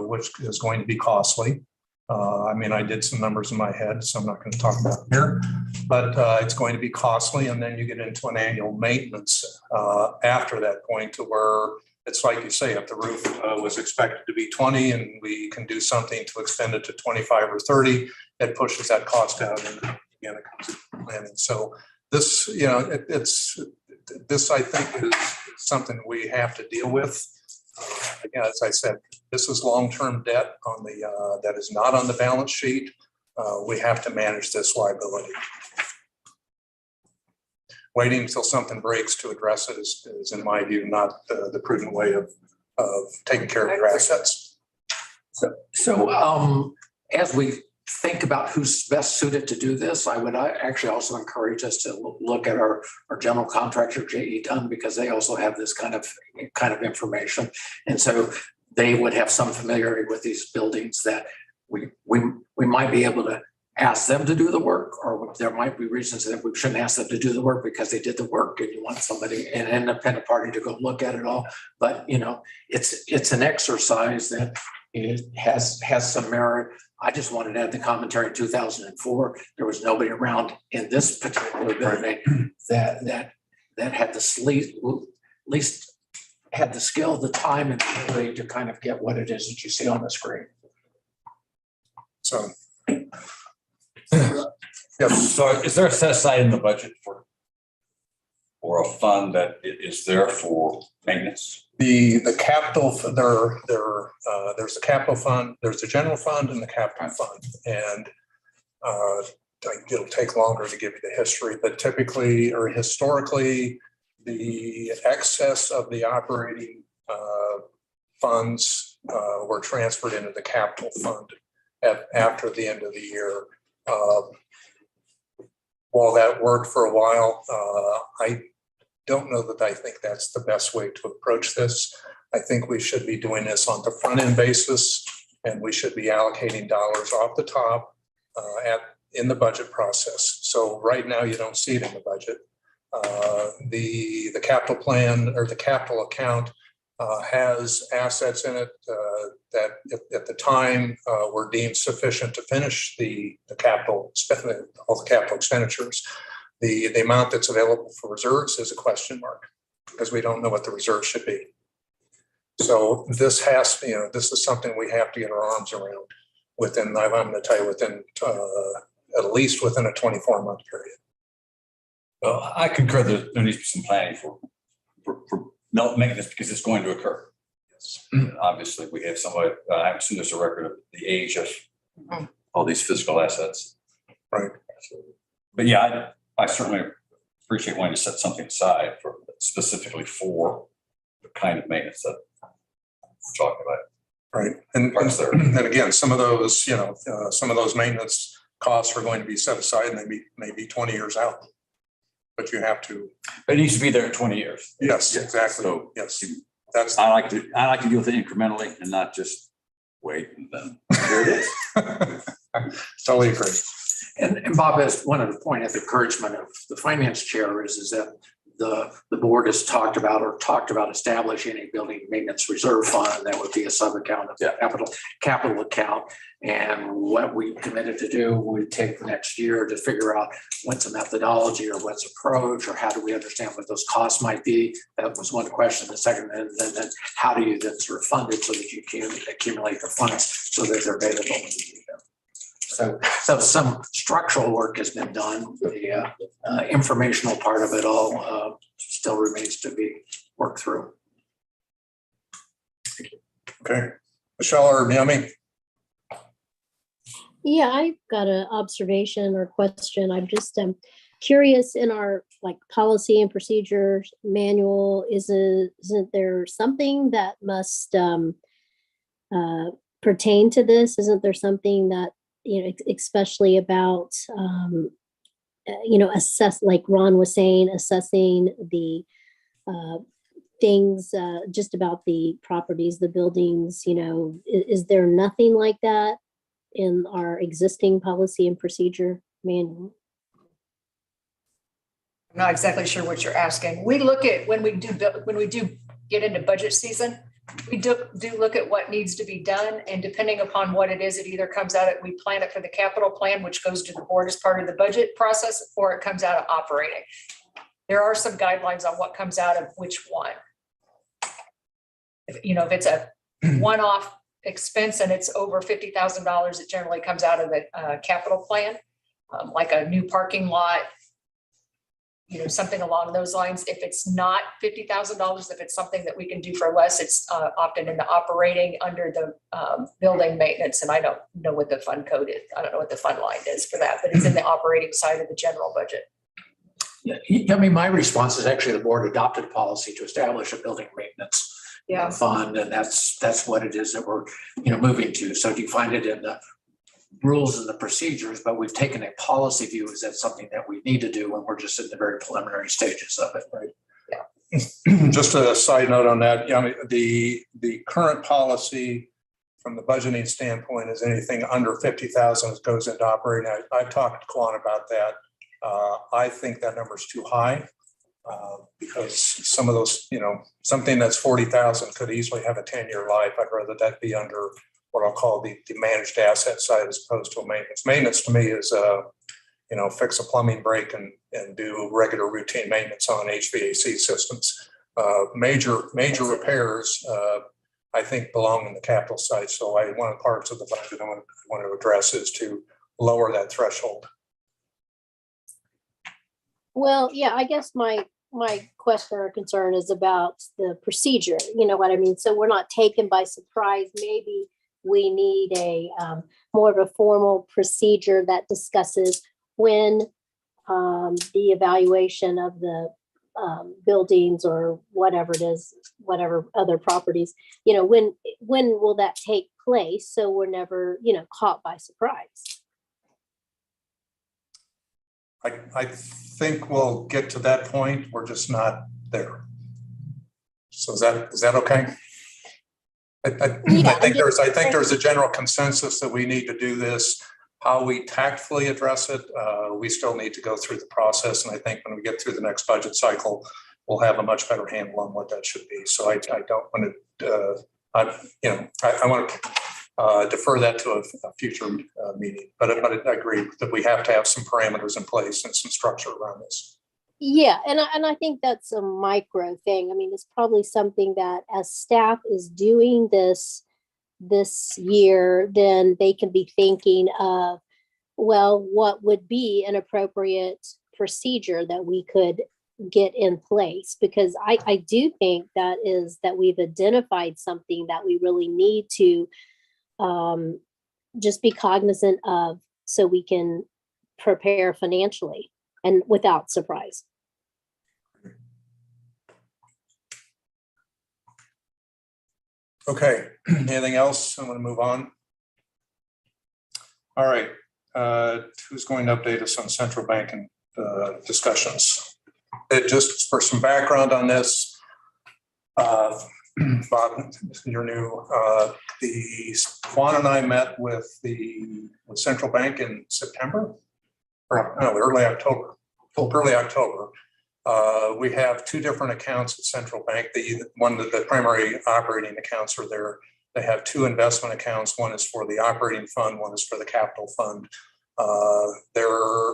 which is going to be costly. I did some numbers in my head, so I'm not going to talk about it here, but it's going to be costly. And then you get into an annual maintenance after that point, to where it's like you say, if the roof was expected to be 20 and we can do something to extend it to 25 or 30, it pushes that cost out, and again, it comes to planning. So this, this, I think, is something we have to deal with. Again, as I said, this is long-term debt on the, that is not on the balance sheet. We have to manage this liability. Waiting until something breaks to address it is in my view, not the prudent way of taking care of your assets. So as we think about who's best suited to do this, I would actually also encourage us to look at our general contractor, J.E. Dunn, because they also have this kind of information. And so they would have some familiarity with these buildings that we might be able to ask them to do the work, or there might be reasons that we shouldn't ask them to do the work because they did the work and you want somebody, an independent party, to go look at it all. But, you know, it's an exercise that it has some merit. I just wanted to add the commentary in 2004. There was nobody around in this particular building that had the least had the skill, the time, and the ability to kind of get what it is that you see on the screen. So, So is there a set aside in the budget for a fund that is there for maintenance? the capital, there's a capital fund, there's a general fund and the capital fund. And it'll take longer to give you the history, but typically or historically, the excess of the operating funds were transferred into the capital fund after the end of the year. While that worked for a while, I don't know that I think that's the best way to approach this. I think we should be doing this on the front end basis, and we should be allocating dollars off the top in the budget process. So right now you don't see it in the budget. The capital plan or the capital account has assets in it that at the time were deemed sufficient to finish the capital, all the capital expenditures. The amount that's available for reserves is a question mark because we don't know what the reserve should be. So this has, this is something we have to get our arms around within, I'm going to tell you, within at least within a 24-month period. Well, I concur that there needs to be some planning for maintenance because it's going to occur. Yes. Obviously, we have somebody, I haven't seen there's a record of the age of all these physical assets. Right. But yeah, I certainly appreciate wanting to set something aside for specifically for the kind of maintenance that we're talking about. Right. And again, some of those, some of those maintenance costs are going to be set aside and they may be 20 years out. But you have to. But it needs to be there in 20 years. Yes, exactly. So yes, that's. I like to deal with it incrementally and not just wait and then here it is. Totally agree. And Bob, as one of the point of encouragement of the finance chair is that the board has talked about establishing a building maintenance reserve fund that would be a sub account of the capital account. And what we committed to do, we take the next year to figure out what's a methodology or what's approach or how do we understand what those costs might be. That was one question. The second, and then how do you then sort of fund it so that you can accumulate the funds so that they're available when you need them. So some structural work has been done. The informational part of it all still remains to be worked through. Okay. Michelle or Naomi? Yeah, I've got an observation or question. I'm just curious, in our policy and procedures manual, isn't there something that must pertain to this? Isn't there something that, especially about, assess, like Ron was saying, assessing the things just about the properties, the buildings, is there nothing like that in our existing policy and procedure manual? I'm not exactly sure what you're asking. We look at when we do get into budget season, we do look at what needs to be done, and depending upon what it is, it either comes out we plan it for the capital plan, which goes to the board as part of the budget process, or it comes out of operating. There are some guidelines on what comes out of which one. If it's a one-off expense and it's over $50,000, it generally comes out of the capital plan, like a new parking lot, something along those lines. If it's not $50,000, if it's something that we can do for less, it's often in the operating under the building maintenance. And I don't know what the fund code is. I don't know what the fund line is for that, but it's in the operating side of the general budget. Yeah, I mean, my response is actually the board adopted a policy to establish a building maintenance fund, and that's what it is that we're, moving to. So you find it in the rules and the procedures, but we've taken a policy view. Is that something that we need to do when we're just in the very preliminary stages of it, right? Yeah. Just a side note on that. I mean, the current policy from the budgeting standpoint is anything under 50,000 goes into operating. I've talked to Kwan about that. I think that number is too high because some of those, something that's 40,000 could easily have a 10-year life. I'd rather that be under what I'll call the managed asset side as opposed to a maintenance. Maintenance to me is, fix a plumbing break and do regular routine maintenance on HVAC systems. Major repairs, I think, belong in the capital side. So one of the parts of the budget I want to address is to lower that threshold. Well, yeah, I guess my question or concern is about the procedure. You know what I mean? So we're not taken by surprise. Maybe we need a more of a formal procedure that discusses when the evaluation of the buildings or whatever it is, whatever other properties, when will that take place? So we're never, caught by surprise. I think we'll get to that point. We're just not there. So is that okay? I think there's a general consensus that we need to do this. How we tactfully address it, we still need to go through the process. And I think when we get through the next budget cycle, we'll have a much better handle on what that should be. So I don't want to, I want to defer that to a future meeting. But I agree that we have to have some parameters in place and some structure around this. Yeah, and I think that's a micro thing. I mean, it's probably something that as staff is doing this year, then they can be thinking of, well, what would be an appropriate procedure that we could get in place? Because I do think that we've identified something that we really need to just be cognizant of so we can prepare financially and without surprise. Okay, anything else? I'm going to move on. All right, who's going to update us on central bank and discussions? Just for some background on this, Bob, you're new. Juan and I met with central bank in September, or no, early October. We have two different accounts at central bank. The primary operating accounts are there. They have two investment accounts. One is for the operating fund. One is for the capital fund. There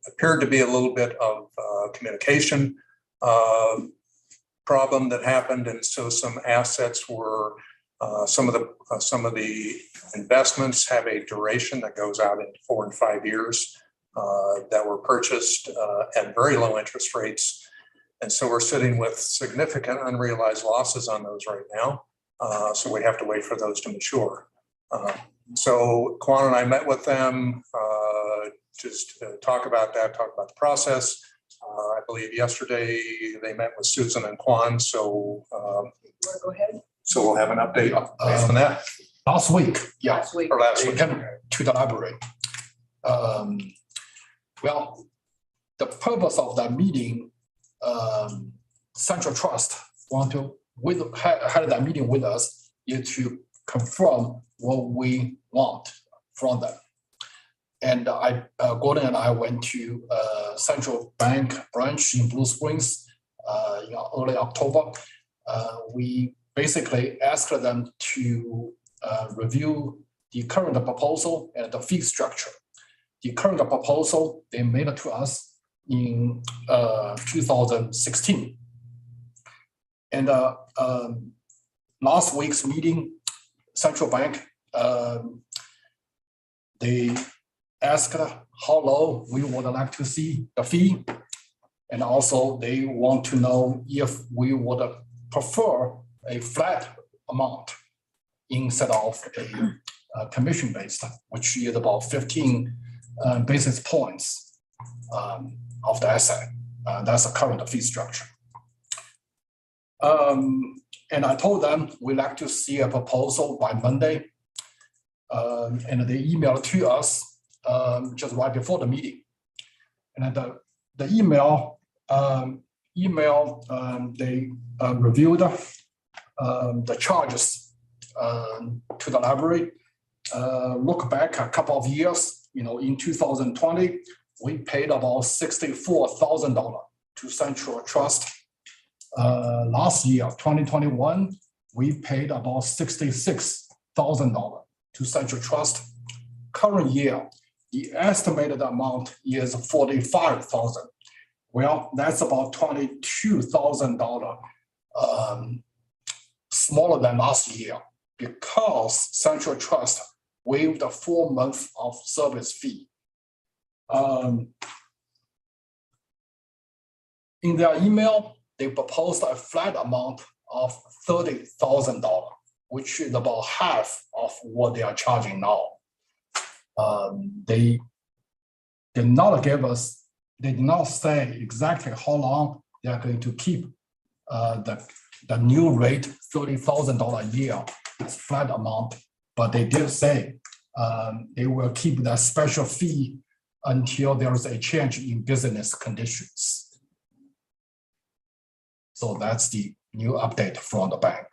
appeared to be a little bit of communication problem that happened, and so some assets were. Some of the investments have a duration that goes out into 4 and 5 years. That were purchased at very low interest rates. And so we're sitting with significant unrealized losses on those right now. So we have to wait for those to mature. So Kwan and I met with them just to talk about that, talk about the process. I believe yesterday they met with Susan and Kwan. So Go ahead. So we'll have an update based on that. Last week. Or last week. To elaborate. Well, the purpose of that meeting, Central Trust had that meeting with us is to confirm what we want from them. And Gordon and I went to Central Bank branch in Blue Springs in early October. We basically asked them to review the current proposal and the fee structure. The current proposal they made to us in 2016. And last week's meeting, Central Bank, they asked how low we would like to see the fee. And also they want to know if we would prefer a flat amount instead of a commission-based, which is about 15 basis points of the asset. That's the current fee structure. And I told them we'd like to see a proposal by Monday. And they emailed to us just right before the meeting. And the email, they reviewed the charges to the library. Look back a couple of years, in 2020, we paid about $64,000 to Central Trust. Last year, 2021, we paid about $66,000 to Central Trust. Current year, the estimated amount is $45,000. Well, that's about $22,000 smaller than last year because Central Trust waived a 4 month of service fee. In their email, they proposed a flat amount of $30,000, which is about half of what they are charging now. They did not say exactly how long they are going to keep the new rate, $30,000 a year, as flat amount, but they did say they will keep that special fee until there is a change in business conditions. So that's the new update from the bank.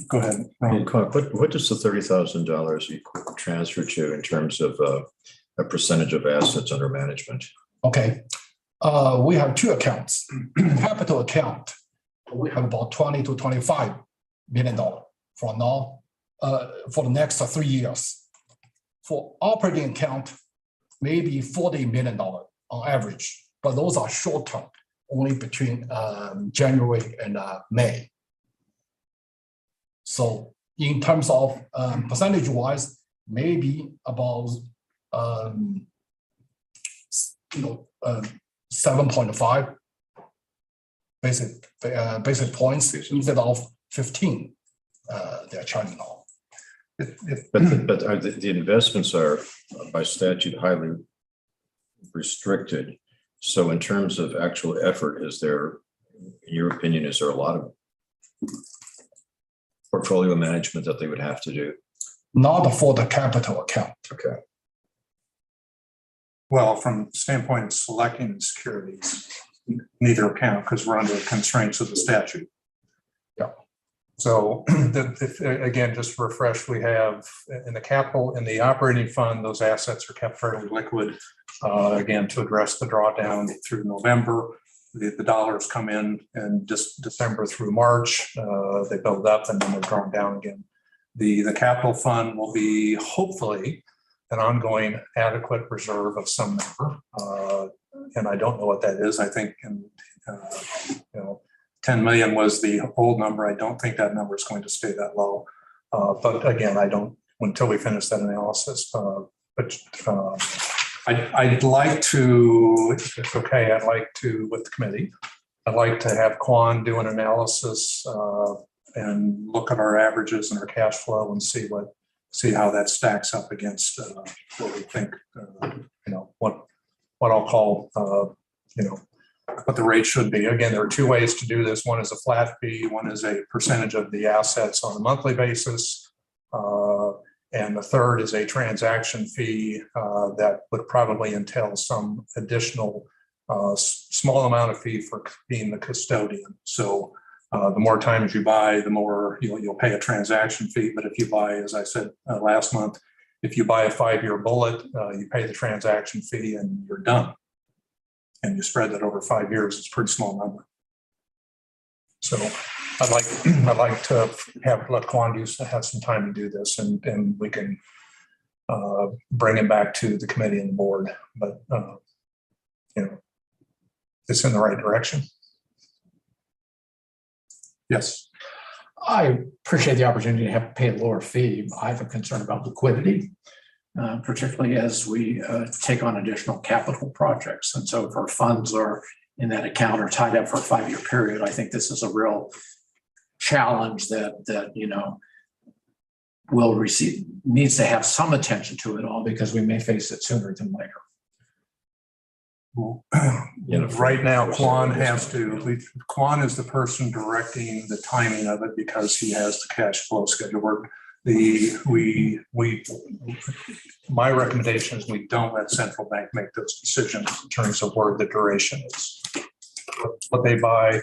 Go ahead. What does the $30,000 transfer to in terms of a percentage of assets under management? Okay, we have two accounts. Capital account, we have about $20 to $25 million for now, for the next 3 years. For operating account, maybe $40 million on average, but those are short term, only between January and May. So in terms of percentage wise, maybe about 7.5 basic points instead of 15 they're charging now. But are the investments are by statute highly restricted. So in terms of actual effort, is there, in your opinion, is there a lot of portfolio management that they would have to do? Not for the capital account. Okay. Well, from the standpoint of selecting the securities, neither account because we're under the constraints of the statute. Yeah. So again, just to refresh, we have in the capital, in the operating fund, those assets are kept fairly liquid. Again, to address the drawdown through November, the dollars come in just December through March. They build up and then they're drawn down again. The capital fund will be hopefully an ongoing adequate reserve of some number. And I don't know what that is. I think, 10 million was the old number. I don't think that number is going to stay that low. But again, I don't, until we finish that analysis. I'd like to, if it's okay, I'd like to, with the committee, I'd like to have Quan do an analysis and look at our averages and our cash flow and see how that stacks up against what we think, what I'll call, what the rate should be. Again, there are two ways to do this. One is a flat fee. One is a percentage of the assets on a monthly basis. And the third is a transaction fee that would probably entail some additional small amount of fee for being the custodian. So the more times you buy, the more you'll pay a transaction fee. But if you buy, as I said last month, if you buy a 5-year bullet, you pay the transaction fee and you're done. And you spread that over 5 years, it's a pretty small number. So I'd like to let Quan have some time to do this, and we can bring it back to the committee and the board. But it's in the right direction. Yes. I appreciate the opportunity to have to pay a lower fee. I have a concern about liquidity, particularly as we take on additional capital projects. And so if our funds are in that account or tied up for a 5-year period, I think this is a real challenge that will receive, needs to have some attention to it all because we may face it sooner than later. Right now, Quan Quan is the person directing the timing of it because he has the cash flow schedule. My recommendation is we don't let central bank make those decisions in terms of where the duration is. What they buy,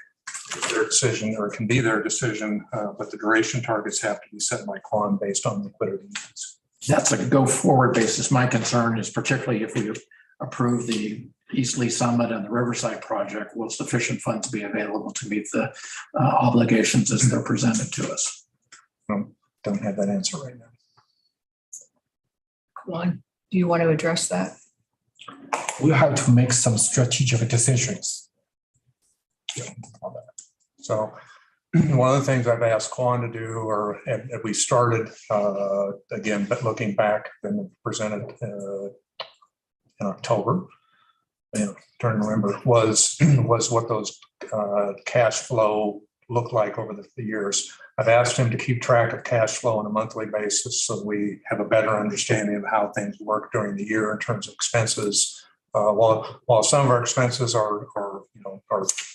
their decision, or it can be their decision, but the duration targets have to be set by Quan based on liquidity needs. That's a go forward basis. My concern is particularly if we approve the East Lee Summit and the Riverside project, will sufficient funds be available to meet the obligations as they're presented to us? Don't have that answer right now. Juan, do you want to address that? We have to make some strategic decisions. So one of the things I've asked Quan to do, or we started again, but looking back, then presented in October, trying to remember, was what those cash flow look like over the years. I've asked him to keep track of cash flow on a monthly basis so we have a better understanding of how things work during the year in terms of expenses. While some of our expenses are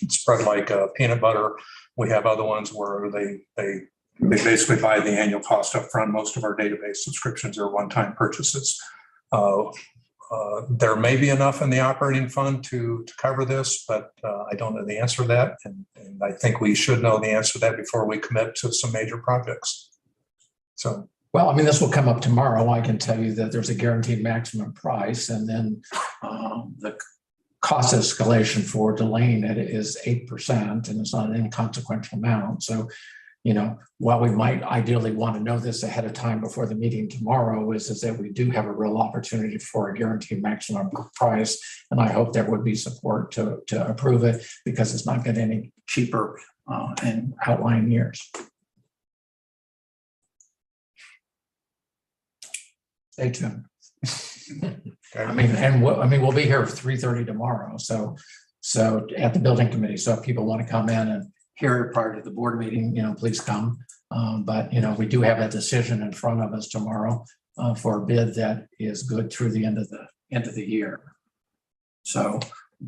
spread like peanut butter, we have other ones where they basically buy the annual cost up front. Most of our database subscriptions are one-time purchases. There may be enough in the operating fund to cover this, but I don't know the answer to that. And I think we should know the answer to that before we commit to some major projects. So, well, I mean, this will come up tomorrow. I can tell you that there's a guaranteed maximum price, and then the cost escalation for delaying it is 8%, and it's not an inconsequential amount. So, while we might ideally want to know this ahead of time before the meeting tomorrow, is that we do have a real opportunity for a guaranteed maximum price. And I hope there would be support to approve it because it's not getting any cheaper in outlying years. Stay tuned. okay. We'll be here at 3:30 tomorrow. So at the building committee. So if people want to come in and hear it prior to the board meeting, please come. But we do have a decision in front of us tomorrow for a bid that is good through the end of the year. So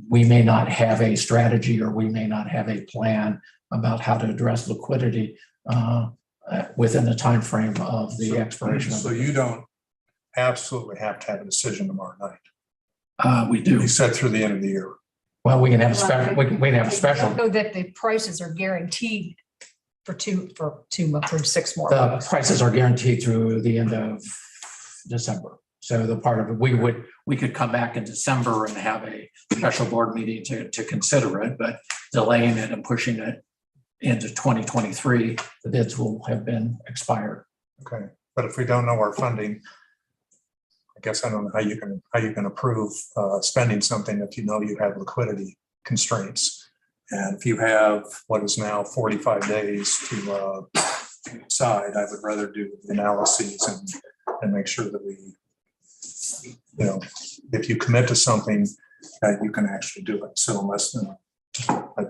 we may not have a strategy, or we may not have a plan about how to address liquidity within the time frame of the expiration. So you don't absolutely have to have a decision tomorrow night. We do. You said through the end of the year. Well, we can have a special. We can have a special. Know that the prices are guaranteed for 6 more The months. prices are guaranteed through the end of December. So the part of it, we could come back in December and have a special board meeting to consider it, but delaying it and pushing it into 2023, the bids will have been expired. Okay, but if we don't know our funding, I guess I don't know how you can approve spending something if you know you have liquidity constraints. And if you have what is now 45 days to decide, I would rather do the analyses and make sure that we, if you commit to something, that you can actually do it. So unless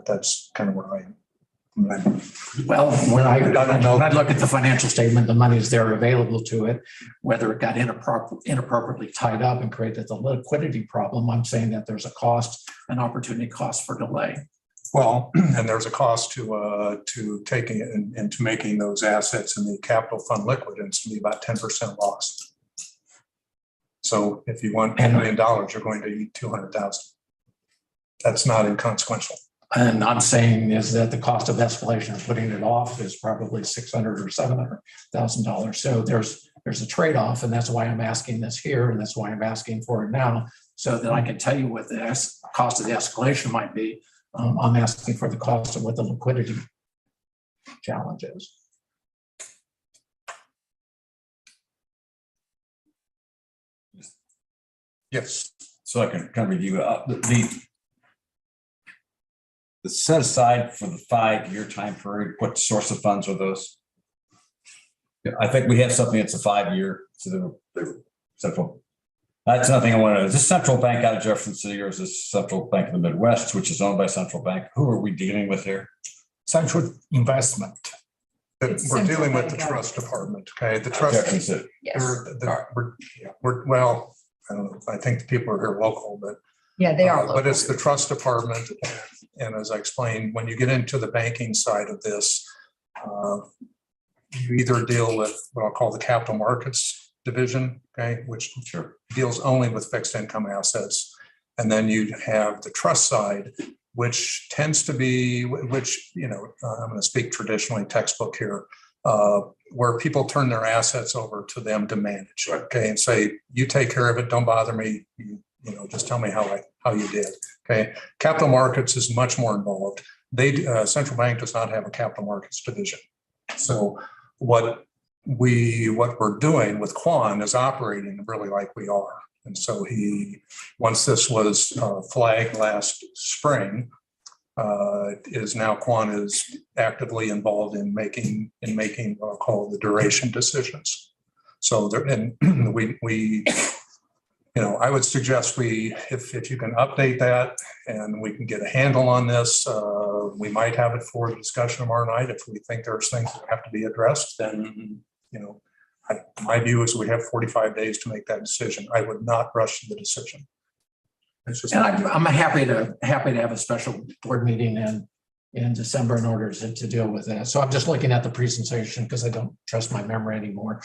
that's kind of where I am. Well, when I look at the financial statement, the money is there available to it. Whether it got inappropriately tied up and created the liquidity problem, I'm saying that there's a cost, an opportunity cost for delay. Well, and there's a cost to taking it and to making those assets in the capital fund liquid, and it's going to be about 10% lost. So if you want $10 million, you're going to eat 200,000. That's not inconsequential. And I'm saying is that the cost of escalation of putting it off is probably $600,000 or $700,000. So there's a trade-off, and that's why I'm asking this here, and that's why I'm asking for it now, so that I can tell you what the cost of the escalation might be. I'm asking for the cost of what the liquidity challenge is. Yes. So I can kind of review the set aside for the 5-year time period. What source of funds are those? Yeah, I think we have something that's a 5-year, so the central. That's nothing I want to know. Is this Central Bank out of Jefferson City or is this Central Bank of the Midwest, which is owned by Central Bank? Who are we dealing with here? Central investment. It's We're Central dealing with the Bank. trust department, okay? The trust, Jefferson City. Yes. well, I don't know, I think the people are here local, but Yeah, they are. But it's local. the trust department. And as I explained, when you get into the banking side of this, you either deal with what I'll call the capital markets division, okay, which deals only with fixed income assets. And then you have the trust side, which tends to be, which, I'm going to speak traditionally textbook here, where people turn their assets over to them to manage, okay, and say, you take care of it, don't bother me, just tell me how you did, okay. Capital markets is much more involved. Central Bank does not have a capital markets division. So what we're doing with Quan is operating really like we are. And so once this was flagged last spring, Quan is actively involved in making what I'll call the duration decisions. So I would suggest if you can update that and we can get a handle on this, we might have it for discussion tomorrow night. If we think there's things that have to be addressed, then, my view is we have 45 days to make that decision. I would not rush the decision. And I'm happy to have a special board meeting in December in order to deal with that. So I'm just looking at the presentation because I don't trust my memory anymore.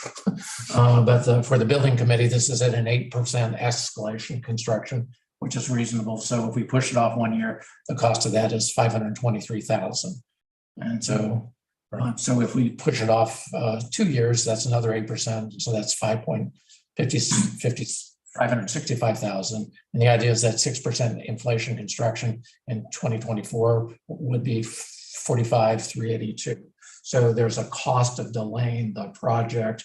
But for the building committee, this is at an 8% escalation construction, which is reasonable. So if we push it off 1 year, the cost of that is $523,000. And so if we push it off 2 years, that's another 8%. So that's 565,000. And the idea is that 6% inflation construction in 2024 would be 45,382. So there's a cost of delaying the project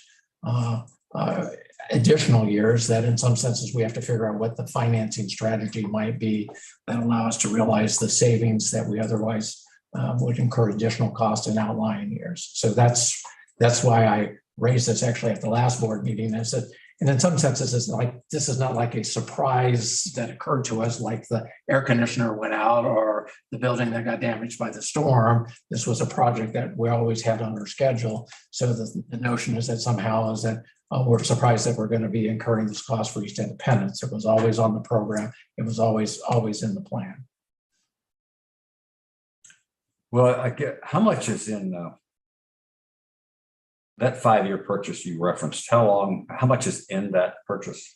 additional years that in some senses we have to figure out what the financing strategy might be that allow us to realize the savings that we otherwise would incur additional costs in outlying years. So that's why I raised this actually at the last board meeting. I said, and in some senses, this is not like a surprise that occurred to us, like the air conditioner went out or the building that got damaged by the storm. This was a project that we always had on our schedule. So the notion is that somehow is that we're surprised that we're going to be incurring this cost for East Independence. It was always on the program. It was always in the plan. Well, I get how much is in that 5-year purchase you referenced. How much is in that purchase?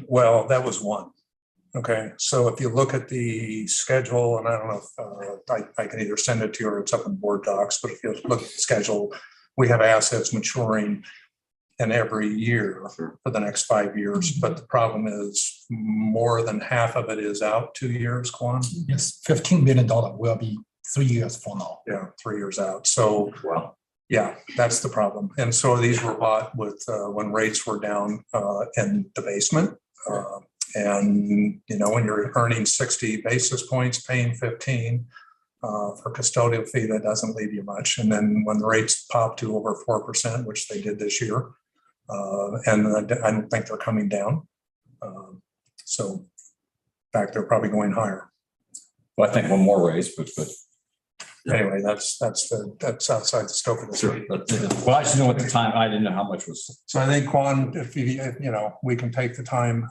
Well, that was one. Okay, so if you look at the schedule, and I don't know if I can either send it to you or it's up in board docs, but if you look at the schedule, we have assets maturing in every year for the next 5 years. But the problem is more than half of it is out 2 years, Quan. Yes, $15 billion will be 3 years from now. Yeah, 3 years out. So, wow. Yeah, that's the problem. And so these were bought with when rates were down in the basement. And, when you're earning 60 basis points, paying 15 for custodial fee, that doesn't leave you much. And then when the rates pop to over 4%, which they did this year, and I don't think they're coming down. So in fact, they're probably going higher. Well, I think one more raise, but anyway, that's outside the scope of this. Sure. Well, I just know at the time, I didn't know how much was. So I think, Quan, if we can take the time,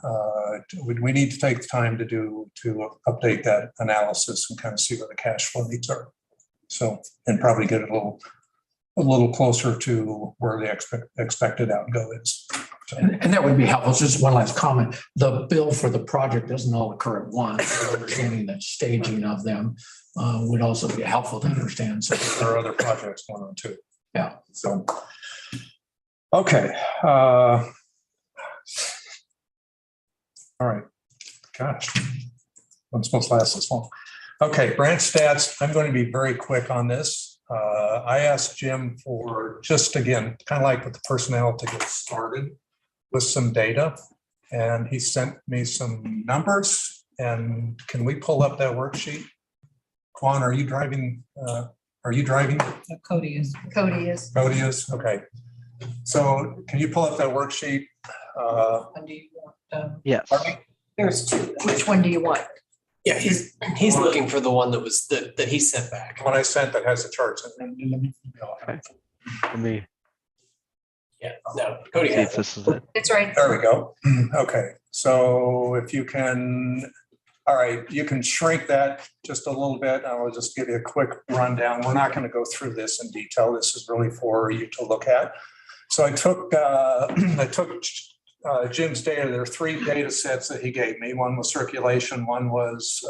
we need to take the time to update that analysis and kind of see where the cash flow needs are. So, and probably get it a little closer to where the expected outgo is. So. And that would be helpful. Just one last comment. The bill for the project doesn't all occur at once. Understanding the staging of them would also be helpful to understand. So there are other projects going on too. Yeah. So, okay. All right. Gosh, I'm supposed to last this long. Okay, branch stats. I'm going to be very quick on this. I asked Jim for just, again, kind of like with the personnel, to get started with some data. And he sent me some numbers. And can we pull up that worksheet? Quan, are you driving Are you driving? Cody is. Cody is, okay. So can you pull up that worksheet? When do you want, Yes. Pardon me? There's two. which one do you want? Yeah, he's looking for the one that was that he sent back. One I sent that has the charts in it. Okay. Let me Yeah, no, Cody see has if it. this is it. It's right. There we go. Okay, so if you can, all right, you can shrink that just a little bit. I will just give you a quick rundown. We're not going to go through this in detail. This is really for you to look at. So I took Jim's data. There are 3 data sets that he gave me. One was circulation, one was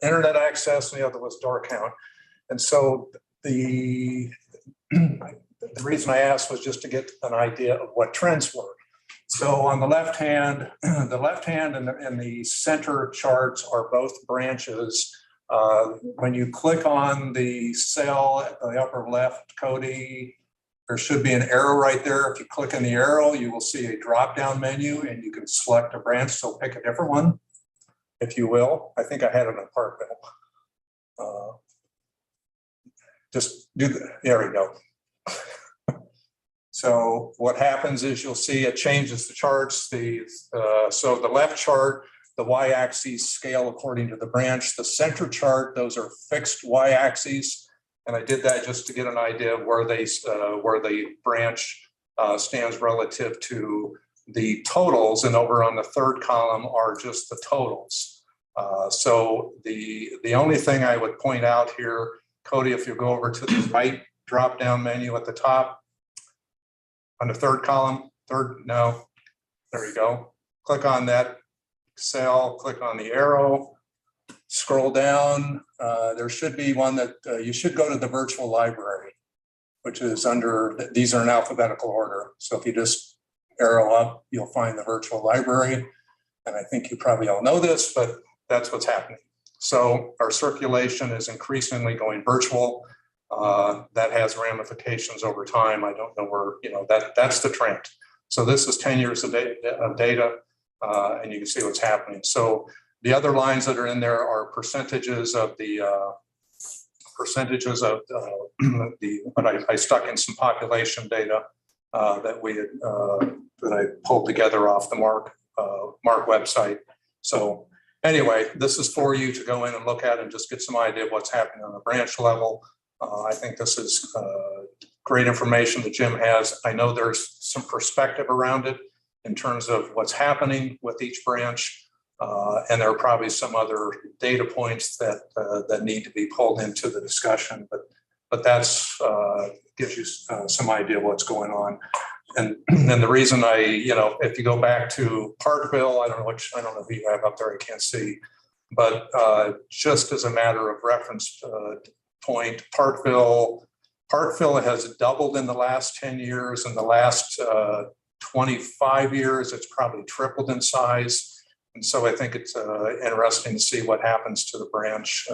internet access, and the other was door count. And so the reason I asked was just to get an idea of what trends were. So on the left hand and the center charts are both branches. When you click on the cell at the upper left, Cody, there should be an arrow right there. If you click on the arrow, you will see a drop-down menu and you can select a branch. So pick a different one, if you will. I think I had it on Parkville. Just do the, there we go. So what happens is you'll see it changes the charts. So the left chart, the y-axis scale according to the branch. The center chart, those are fixed y-axes. And I did that just to get an idea of where the branch stands relative to the totals. And over on the third column are just the totals. So the only thing I would point out here, Cody, if you go over to the right drop-down menu at the top, on the third column, no, there you go. Click on that cell, click on the arrow, scroll down. There should be one that you should go to the virtual library, which is under, these are in alphabetical order. So if you just arrow up, you'll find the virtual library. And I think you probably all know this, but that's what's happening. So our circulation is increasingly going virtual. That has ramifications over time. I don't know where, that's the trend. So this is 10 years of data, and you can see what's happening. So the other lines that are in there are percentages of but I stuck in some population data that I pulled together off the Mark website. So anyway, this is for you to go in and look at and just get some idea of what's happening on the branch level. I think this is great information that Jim has. I know there's some perspective around it in terms of what's happening with each branch. And there are probably some other data points that need to be pulled into the discussion, but that's gives you some idea of what's going on. And then the reason if you go back to Parkville, I don't know if you have up there, I can't see, but just as a matter of reference point, Parkville has doubled in the last 10 years. In the last 25 years, it's probably tripled in size. And so I think it's interesting to see what happens to the branch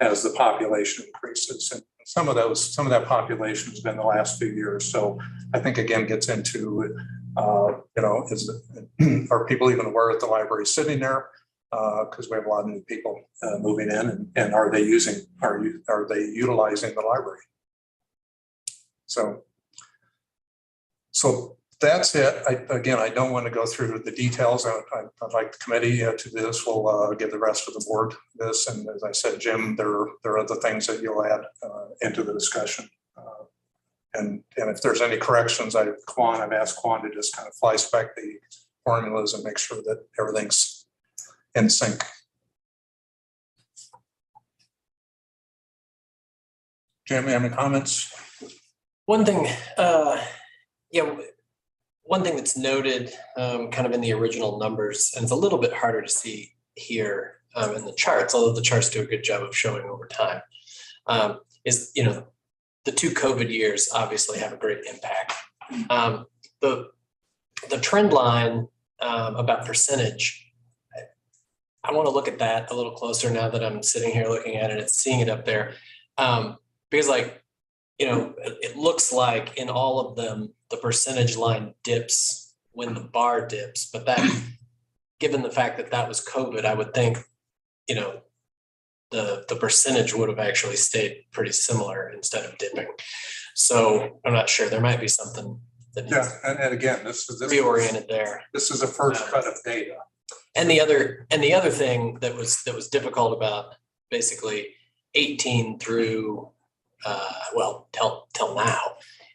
as the population increases. And some of that population has been the last few years. So I think again gets into, are people even aware that the library is sitting there? Because we have a lot of new people moving in, and are they utilizing the library? So that's it. I don't want to go through the details. I'd like the committee to do this. We'll give the rest of the board this. And as I said, Jim, there are other things that you'll add into the discussion. And if there's any corrections, I've asked Quan to just kind of fly spec the formulas and make sure that everything's in sync. Jim, any comments? One thing, one thing that's noted kind of in the original numbers, and it's a little bit harder to see here in the charts, although the charts do a good job of showing over time, is, the 2 COVID years obviously have a great impact. The trend line about percentage, I want to look at that a little closer now that I'm sitting here looking at it and seeing it up there. Because it looks like in all of them, the percentage line dips when the bar dips, but that, given the fact that that was COVID, I would think, the percentage would have actually stayed pretty similar instead of dipping. So I'm not sure. There might be something that Yeah, needs and again, this is reoriented there. This is a first cut of data. And the other thing that was difficult about basically 18 through till now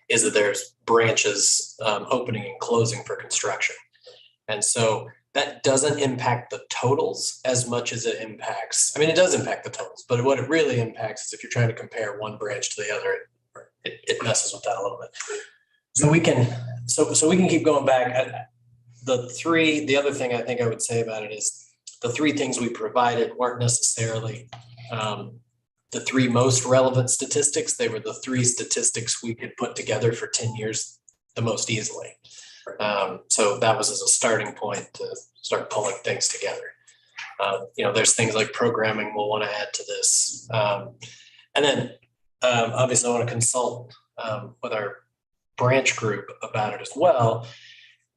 is that there's branches opening and closing for construction. And so that doesn't impact the totals as much as it impacts, I mean, it does impact the totals, but what it really impacts is if you're trying to compare one branch to the other, it messes with that a little bit. So we can keep going back. The other thing I think I would say about it is the three things we provided weren't necessarily the three most relevant statistics. They were the three statistics we could put together for 10 years the most easily. So that was as a starting point to start pulling things together. There's things like programming we'll want to add to this. And then obviously I want to consult with our branch group about it as well,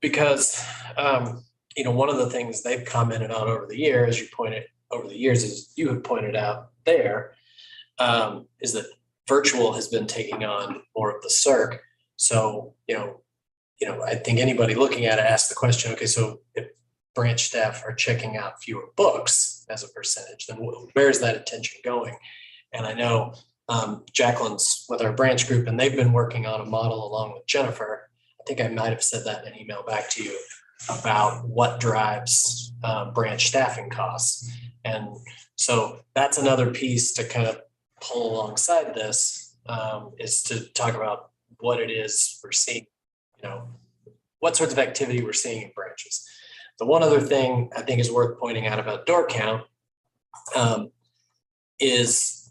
because one of the things they've commented on over the year, as you have pointed out there, is that virtual has been taking on more of the circ. So, I think anybody looking at it asks the question, okay, so if branch staff are checking out fewer books as a percentage, then where's that attention going? And I know Jacqueline's with our branch group, and they've been working on a model along with Jennifer. I think I might have said that in an email back to you about what drives branch staffing costs. And so that's another piece to kind of pull alongside this, is to talk about what it is we're seeing, what sorts of activity we're seeing in branches. The one other thing I think is worth pointing out about door count is,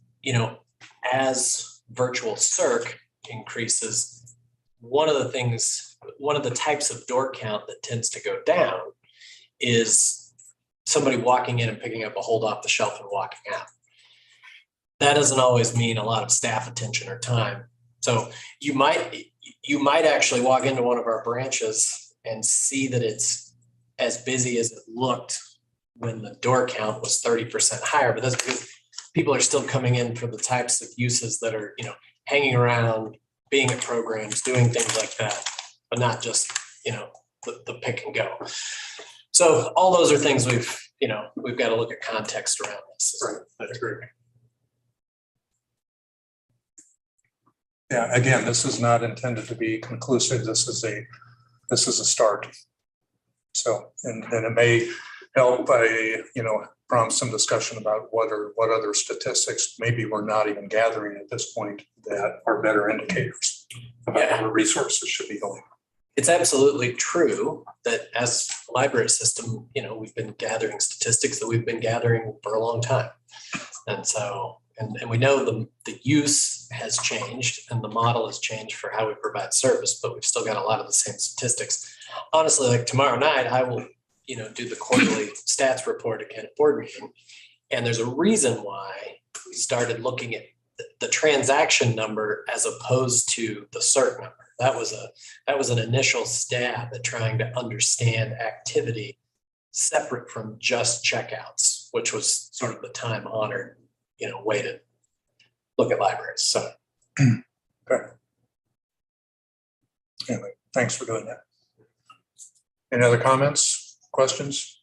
as virtual circ increases, one of the types of door count that tends to go down is somebody walking in and picking up a hold off the shelf and walking out. That doesn't always mean a lot of staff attention or time. So you might actually walk into one of our branches and see that it's as busy as it looked when the door count was 30% higher, but that's because people are still coming in for the types of uses that are, hanging around, being at programs, doing things like that, but not just, the pick and go. So all those are things we've got to look at context around this. Right, that's great. Yeah, again, this is not intended to be conclusive. This is a start. So, and it may help by, prompt some discussion about what other statistics maybe we're not even gathering at this point that are better indicators about how the resources should be going. It's absolutely true that as a library system, we've been gathering statistics that we've been gathering for a long time. And so, and we know the use has changed and the model has changed for how we provide service, but we've still got a lot of the same statistics. Honestly, like tomorrow night, I will, do the quarterly stats report again at board meeting. And there's a reason why we started looking at the transaction number as opposed to the CERT number. That was an initial stab at trying to understand activity separate from just checkouts, which was sort of the time honored, way to look at libraries. So, okay. Anyway, thanks for doing that. Any other comments, questions?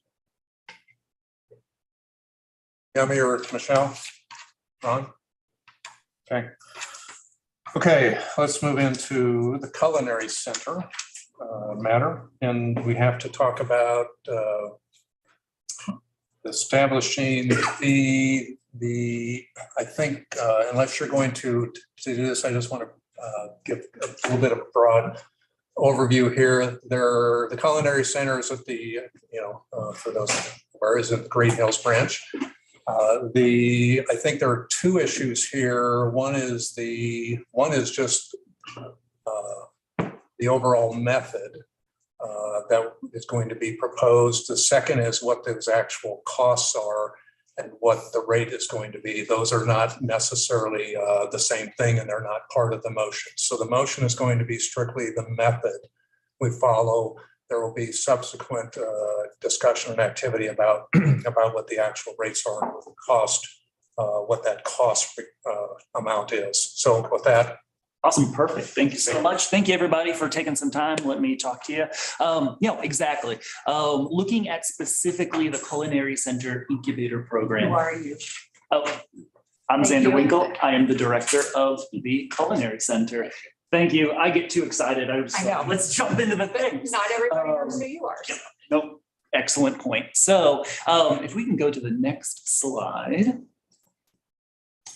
Yami or Michelle? Ron? Okay. Okay, let's move into the Culinary Center matter, and we have to talk about establishing I think unless you're going to do this, I just want to give a little bit of a broad overview here. The Culinary Center is at the, for those where is it, the Great Hills branch. I think there are two issues here. One is just the overall method that is going to be proposed. The second is what those actual costs are and what the rate is going to be. Those are not necessarily the same thing, and they're not part of the motion. So the motion is going to be strictly the method we follow. There will be subsequent discussion and activity about what the actual rates are and what the cost what that cost amount is. So with that. Awesome. Perfect. Thank you so much. Thank you, everybody, for taking some time. Let me talk to you. Exactly. Looking at specifically the Culinary Center Incubator Program. Who are you? Oh, I'm Thank Xander you. Winkle. I am the director of the Culinary Center. Thank you. I get too excited. I know. Let's jump into the things. Not everybody knows who you are. Nope. Excellent point. So if we can go to the next slide.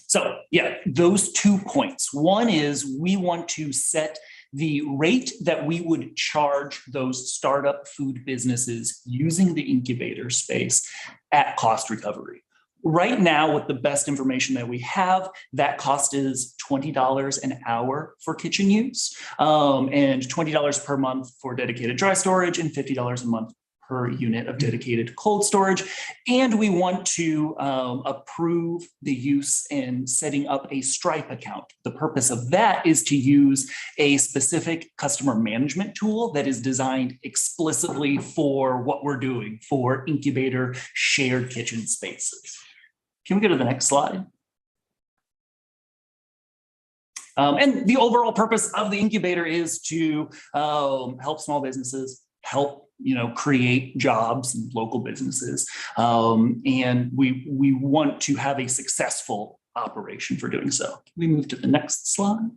So yeah, those 2 points. One is we want to set the rate that we would charge those startup food businesses using the incubator space at cost recovery. Right now, with the best information that we have, that cost is $20 an hour for kitchen use, and $20 per month for dedicated dry storage, and $50 a month per unit of dedicated cold storage. And we want to approve the use in setting up a Stripe account. The purpose of that is to use a specific customer management tool that is designed explicitly for what we're doing for incubator shared kitchen spaces. Can we go to the next slide? And the overall purpose of the incubator is to help small businesses, help create jobs in local businesses. And we want to have a successful operation for doing so. Can we move to the next slide?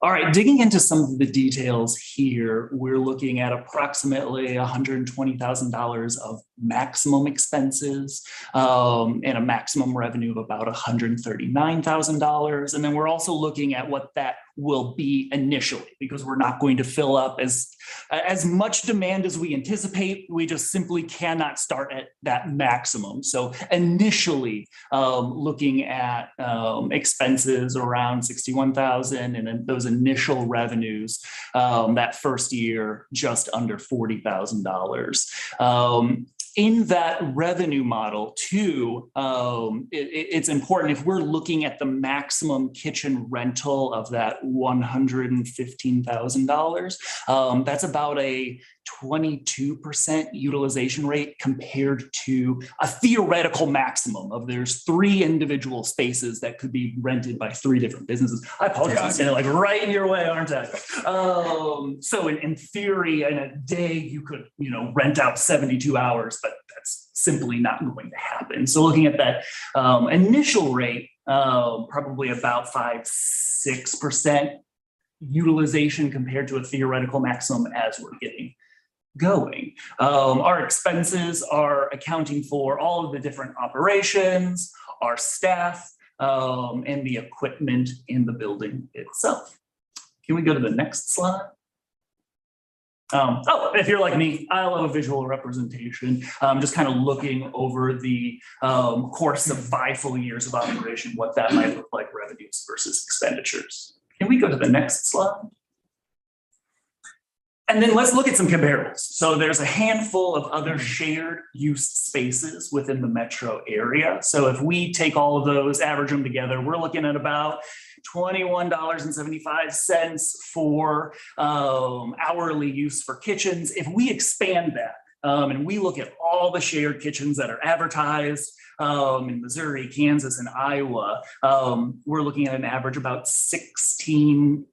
All right, digging into some of the details here, we're looking at approximately $120,000 of maximum expenses and a maximum revenue of about $139,000. And then we're also looking at what that will be initially, because we're not going to fill up as much demand as we anticipate. We just simply cannot start at that maximum. So initially looking at expenses around $61,000, and then those initial revenues that first year just under $40,000. In that revenue model too, it's important if we're looking at the maximum kitchen rental of that $115,000, that's about a 22% utilization rate compared to a theoretical maximum of there's 3 individual spaces that could be rented by 3 different businesses. I apologize, I'm standing like right in your way, aren't I? So in theory, in a day, you could rent out 72 hours, but that's simply not going to happen. So looking at that initial rate, probably about 5-6% utilization compared to a theoretical maximum as we're getting going. Our expenses are accounting for all of the different operations, our staff, and the equipment in the building itself. Can we go to the next slide? If you're like me, I love a visual representation. Just kind of looking over the course of 5 full years of operation, what that might look like, revenues versus expenditures. Can we go to the next slide? And then let's look at some comparables. So there's a handful of other shared use spaces within the metro area. So if we take all of those, average them together, we're looking at about $21.75 for hourly use for kitchens. If we expand that and we look at all the shared kitchens that are advertised in Missouri, Kansas, and Iowa, we're looking at an average about $16.80.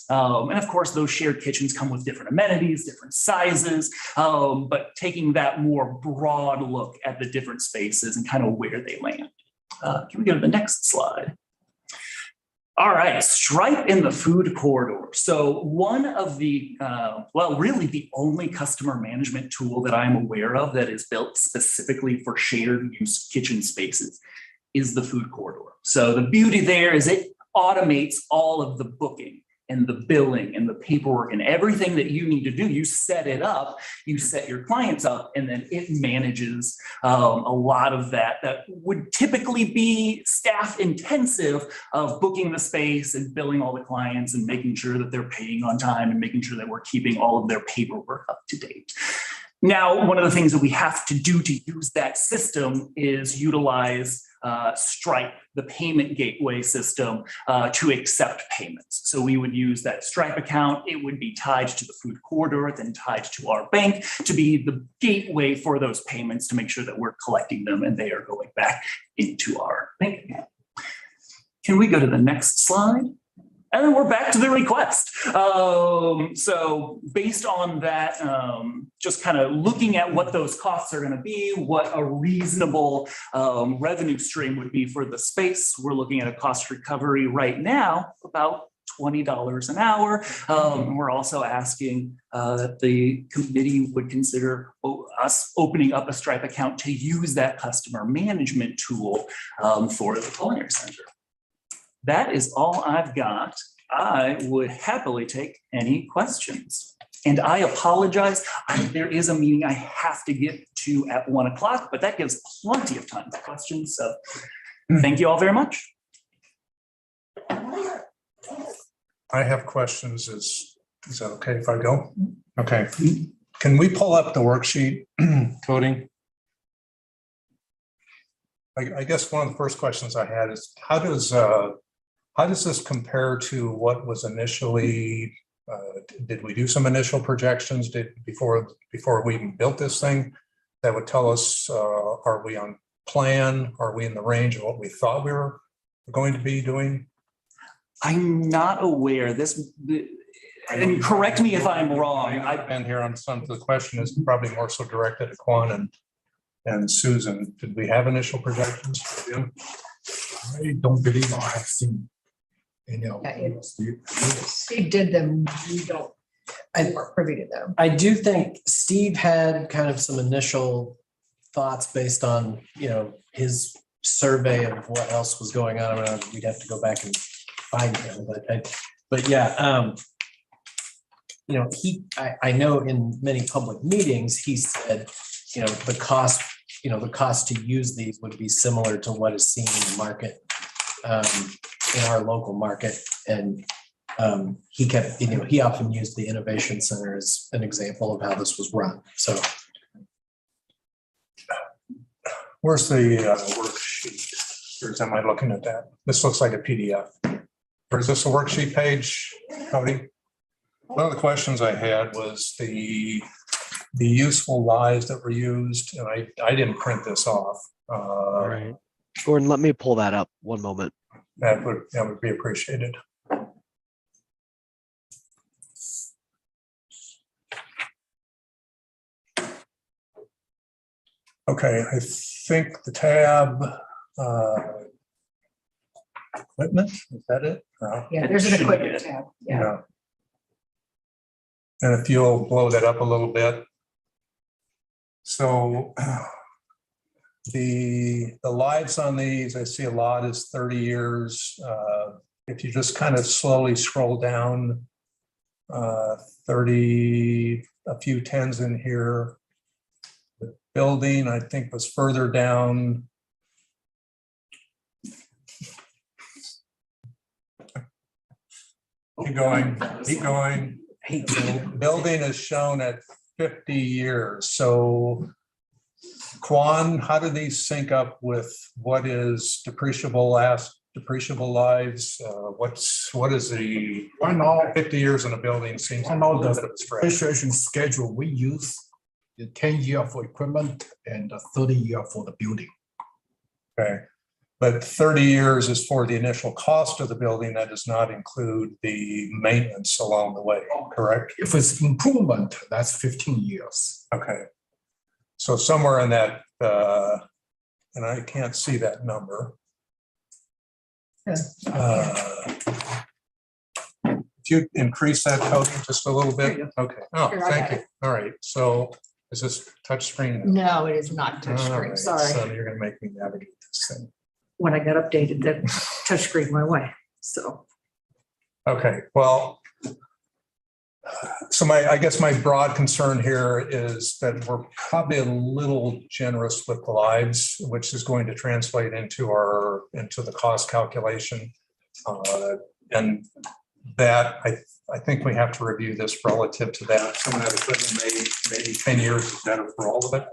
And of course, those shared kitchens come with different amenities, different sizes, but taking that more broad look at the different spaces and kind of where they land. Can we go to the next slide? All right, Stripe in the food corridor. So one of the, really the only customer management tool that I'm aware of that is built specifically for shared use kitchen spaces is the food corridor. So the beauty there is it automates all of the booking and the billing and the paperwork and everything that you need to do. You set it up, you set your clients up, and then it manages a lot of that would typically be staff intensive of booking the space and billing all the clients and making sure that they're paying on time and making sure that we're keeping all of their paperwork up to date. Now, one of the things that we have to do to use that system is utilize Stripe, the payment gateway system, to accept payments. So we would use that Stripe account. It would be tied to the food corridor, then tied to our bank to be the gateway for those payments to make sure that we're collecting them and they are going back into our bank account. Can we go to the next slide? And then we're back to the request. So based on that, just kind of looking at what those costs are going to be, what a reasonable revenue stream would be for the space, we're looking at a cost recovery right now about $20 an hour. We're also asking that the committee would consider us opening up a Stripe account to use that customer management tool for the culinary center. That is all I've got. I would happily take any questions. And I apologize, there is a meeting I have to get to at 1 o'clock, but that gives plenty of time for questions. So thank you all very much. I have questions. Is that okay if I go? Okay. Can we pull up the worksheet, Cody? I guess one of the first questions I had is how does this compare to what was initially, did we do some initial projections before we even built this thing that would tell us, are we on plan? Are we in the range of what we thought we were going to be doing? I'm not aware and correct me if I'm wrong. I've been here on some of the question is probably more so directed to Quan and Susan. Did we have initial projections? I don't believe I have seen any of them. Steve did them, we don't, I weren't privy to them. I do think Steve had kind of some initial thoughts based on, his survey of what else was going on. I mean, we'd have to go back and find him, but yeah, I know in many public meetings, he said, the cost to use these would be similar to what is seen in the market, in our local market. And he kept, he often used the Innovation Center as an example of how this was run. So where's the worksheet? Or am I looking at that? This looks like a PDF. Or is this a worksheet page, Cody? One of the questions I had was the useful lives that were used, and I didn't print this off. All right. Gordon, let me pull that up one moment. That would be appreciated. Okay, I think the tab equipment, is that it? Yeah, there's an equipment tab. Yeah. And if you'll blow that up a little bit. So the lives on these, I see a lot is 30 years. If you just kind of slowly scroll down, 30, a few tens in here. The building, I think, was further down. Keep going, keep going. Building is shown at 50 years. So Quan, how do these sync up with what is depreciable lives? What is the 50 years in a building seems I know the depreciation schedule we use, the 10-year for equipment and the 30-year for the building. Okay. But 30 years is for the initial cost of the building. That does not include the maintenance along the way, correct? If it's improvement, that's 15 years. Okay. So somewhere in that, and I can't see that number. If you increase that, Cody, just a little bit. Okay. Oh, thank you. All right. So is this touch screen? No, it is not touch All screen. right. Sorry. So you're going to make me navigate this thing. When I got updated, the touch screen went away. So. Okay, well, so I guess my broad concern here is that we're probably a little generous with the lives, which is going to translate into the cost calculation. And that I think we have to review this relative to that. Some of that equipment maybe 10 years is better for all of it.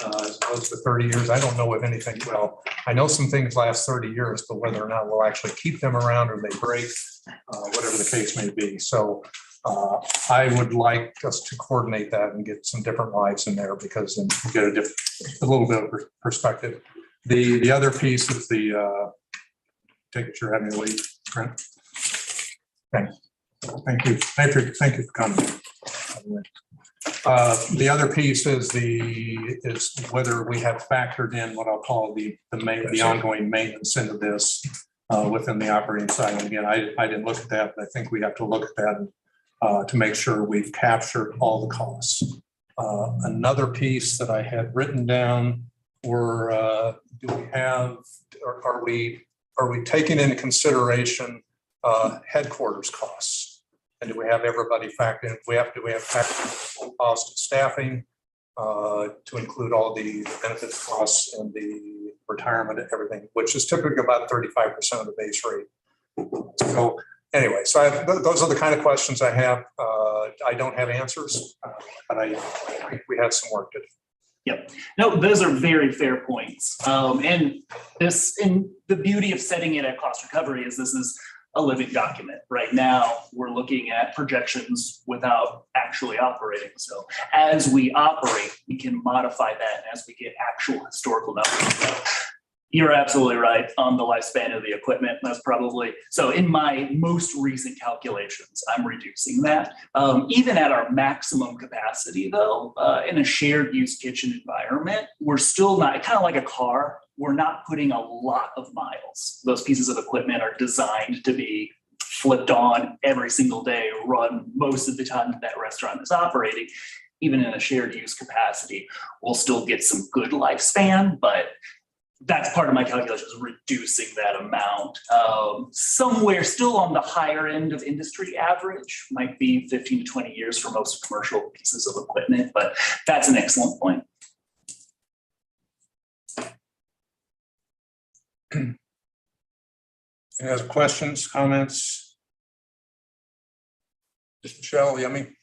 As opposed to 30 years. I don't know if anything, well, I know some things last 30 years, but whether or not we'll actually keep them around or they break, whatever the case may be. So I would like us to coordinate that and get some different lives in there because then you get a little bit of perspective. The other piece is take it you're having a lead, Brent. Thanks. Thank you. Thank you for coming. The other piece is whether we have factored in what I'll call the ongoing maintenance into this within the operating side. And again, I didn't look at that, but I think we have to look at that to make sure we've captured all the costs. Another piece that I had written down were, do we have, or are we taking into consideration headquarters costs? And do we have everybody factored in? Do we have factored in cost of staffing to include all the benefits costs and the retirement and everything, which is typically about 35% of the base rate. So anyway, those are the kind of questions I have. I don't have answers, but I think we have some work to do. Yep. No, those are very fair points. And the beauty of setting it at cost recovery is this is a living document. Right now, we're looking at projections without actually operating. So as we operate, we can modify that, and as we get actual historical numbers. So you're absolutely right on the lifespan of the equipment. That's probably, so in my most recent calculations, I'm reducing that. Even at our maximum capacity though, in a shared use kitchen environment, we're still not, kind of like a car, we're not putting a lot of miles. Those pieces of equipment are designed to be flipped on every single day, run most of the time that restaurant is operating. Even in a shared use capacity, we'll still get some good lifespan, but that's part of my calculation, is reducing that amount. Somewhere still on the higher end of industry average, might be 15 to 20 years for most commercial pieces of equipment, but that's an excellent point. Any other questions, comments? Michelle,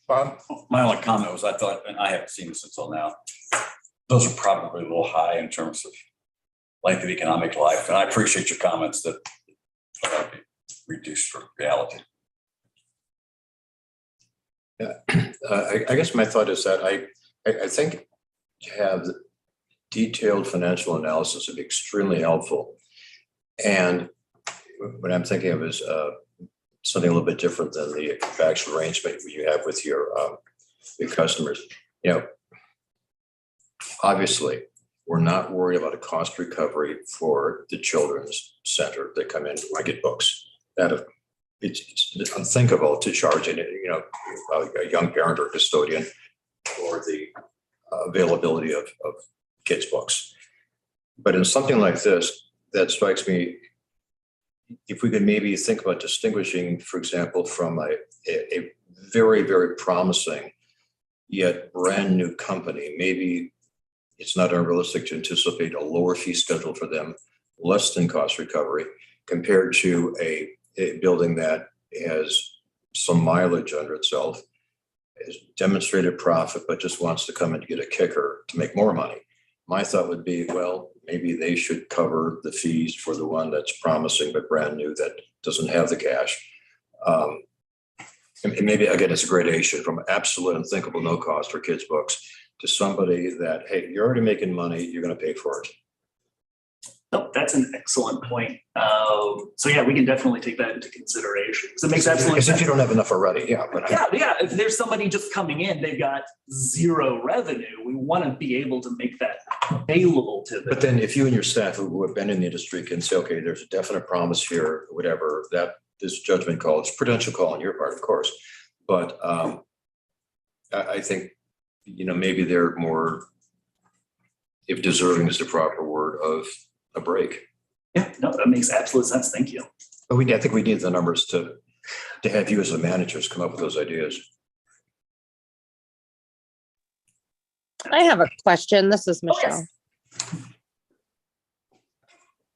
Bob? My only comment was I thought, and I haven't seen this until now, those are probably a little high in terms of length of economic life. And I appreciate your comments that that'll be reduced for reality. Yeah, I guess my thought is that I think to have detailed financial analysis would be extremely helpful. And what I'm thinking of is something a little bit different than the contractual arrangement you have with your customers. You know, obviously, we're not worried about a cost recovery for the children's center that come in to get books. It's unthinkable to charge a young parent or custodian for the availability of kids' books. But in something like this, that strikes me, if we could maybe think about distinguishing, for example, from a very, very promising yet brand new company, maybe it's not unrealistic to anticipate a lower fee schedule for them, less than cost recovery, compared to a building that has some mileage under itself, has demonstrated profit, but just wants to come in to get a kicker to make more money. My thought would be, well, maybe they should cover the fees for the one that's promising but brand new that doesn't have the cash. And maybe, again, it's a gradation from absolute unthinkable no cost for kids' books to somebody that, hey, you're already making money, you're going to pay for it. Oh, that's an excellent point. So yeah, we can definitely take that into consideration. So it makes absolutely sense. If you don't have enough already, yeah. But yeah. If there's somebody just coming in, they've got zero revenue. We want to be able to make that available to them. But then, if you and your staff who have been in the industry can say, okay, there's a definite promise here, whatever, that this judgment call, it's prudential call on your part, of course. But I think, maybe they're more, if deserving is the proper word, of a break. Yeah, no, that makes absolute sense. Thank you. But I think we need the numbers to have you as the managers come up with those ideas. I have a question. This is Michelle.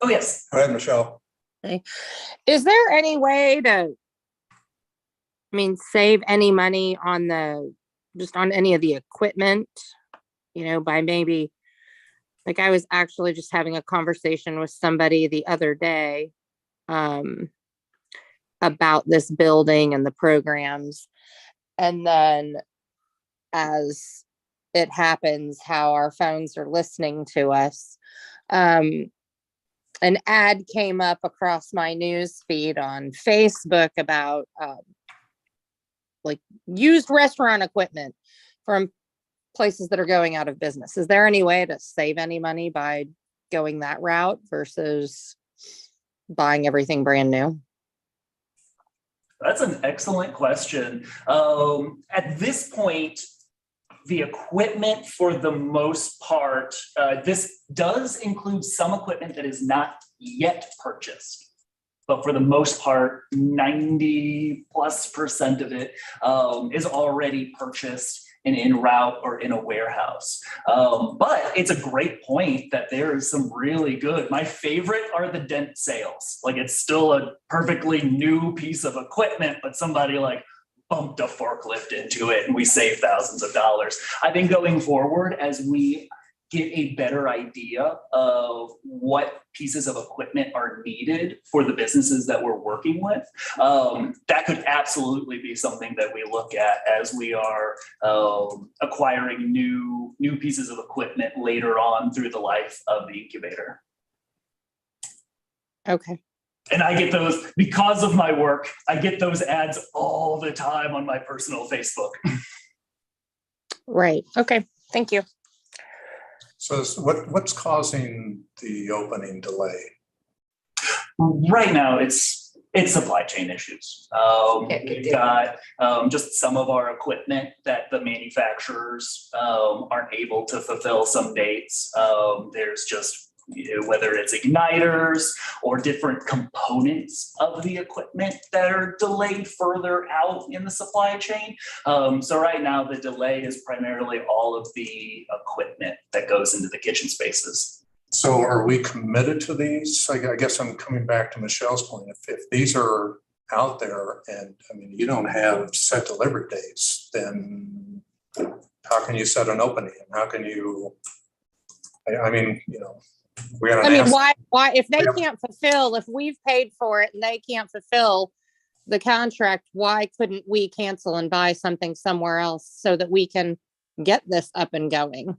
Oh, yes. Go ahead, Michelle. Okay. Is there any way to, save any money on just on any of the equipment, by maybe, like I was actually just having a conversation with somebody the other day about this building and the programs. And then as it happens, how our phones are listening to us. an ad came up across my news feed on Facebook about like used restaurant equipment from places that are going out of business. Is there any way to save any money by going that route versus buying everything brand new? That's an excellent question. At this point, the equipment for the most part, this does include some equipment that is not yet purchased. But for the most part, 90+% of it is already purchased and en route or in a warehouse. But it's a great point that there is some really good. My favorite are the dent sales. Like it's still a perfectly new piece of equipment, but somebody like bumped a forklift into it and we save thousands of dollars. I think going forward, as we get a better idea of what pieces of equipment are needed for the businesses that we're working with, that could absolutely be something that we look at as we are acquiring new pieces of equipment later on through the life of the incubator. Okay. And I get those, because of my work, I get those ads all the time on my personal Facebook. Right. Okay. Thank you. So what's causing the opening delay? Right now, it's supply chain issues. We've got just some of our equipment that the manufacturers aren't able to fulfill some dates. There's just, whether it's igniters or different components of the equipment that are delayed further out in the supply chain. So right now the delay is primarily all of the equipment that goes into the kitchen spaces. So are we committed to these? I guess I'm coming back to Michelle's point. If these are out there and I mean, you don't have set delivery dates, then how can you set an opening? How can you, I mean, I mean, why, if they can't fulfill, if we've paid for it and they can't fulfill the contract, why couldn't we cancel and buy something somewhere else so that we can get this up and going?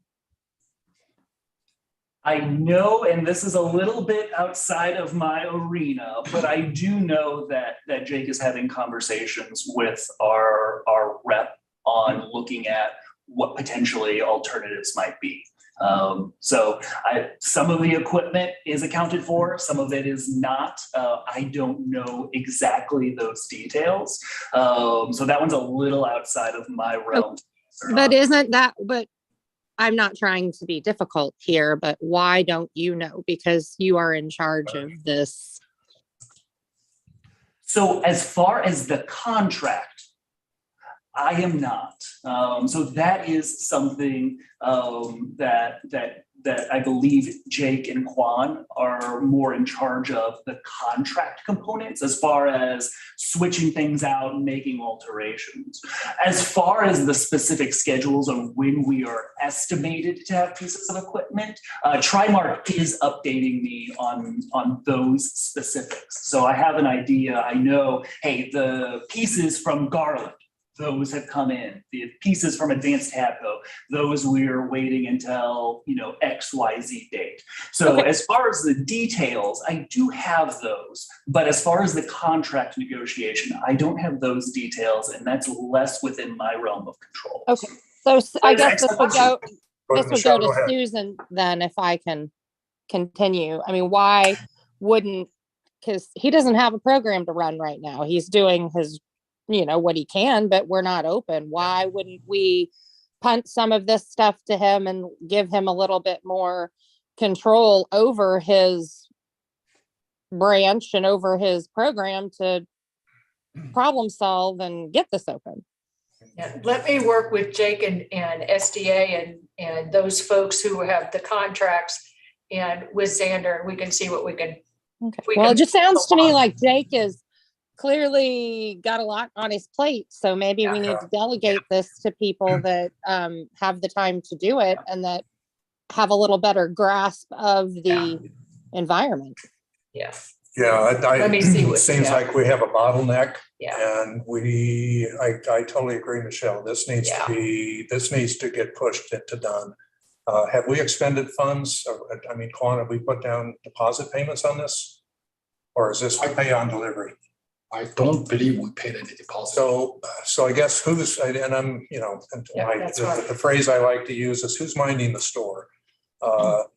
I know, and this is a little bit outside of my arena, but I do know that Jake is having conversations with our rep on looking at what potentially alternatives might be. So some of the equipment is accounted for, some of it is not. I don't know exactly those details. So that one's a little outside of my realm. But but I'm not trying to be difficult here, but why don't you know? Because you are in charge of this. So as far as the contract, I am not. So that is something that I believe Jake and Quan are more in charge of, the contract components as far as switching things out and making alterations. As far as the specific schedules of when we are estimated to have pieces of equipment, Trimark is updating me on those specifics. So I have an idea. I know, hey, the pieces from Garland, those have come in. The pieces from Advanced Tabco, those we're waiting until, XYZ date. So okay. As far as the details, I do have those, but as far as the contract negotiation, I don't have those details, and that's less within my realm of control. Okay, so I guess this would go to Susan then, if I can continue. I mean, why wouldn't, because he doesn't have a program to run right now. He's doing his what he can, but we're not open. Why wouldn't we punt some of this stuff to him and give him a little bit more control over his branch and over his program to problem solve and get this open? Yeah, let me work with Jake and SDA and those folks who have the contracts and with Xander, and we can see what we can. Okay. Well, it just sounds to me like Jake is clearly got a lot on his plate, so maybe we need to delegate this to people that have the time to do it and that have a little better grasp of the environment. Yeah, let me see. It seems like we have a bottleneck, and I totally agree, Michelle. This needs to get pushed into done. Have we expended funds? I mean, Quan, have we put down deposit payments on this? Or is this pay on delivery? I don't believe we paid any deposit. So I guess who's, and I'm, you know, and that's right. the phrase I like to use is who's minding the store?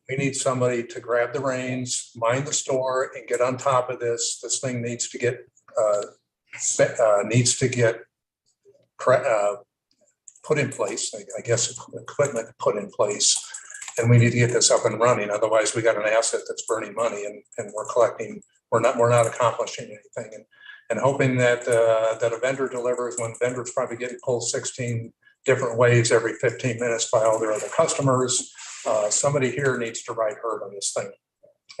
We need somebody to grab the reins, mind the store and get on top of this. This thing needs to get, put in place, I guess, equipment put in place. And we need to get this up and running. Otherwise we got an asset that's burning money and we're collecting, we're not accomplishing anything. And hoping that that a vendor delivers when vendors probably getting pulled 16 different ways every 15 minutes by all their other customers. Somebody here needs to write herd on this thing.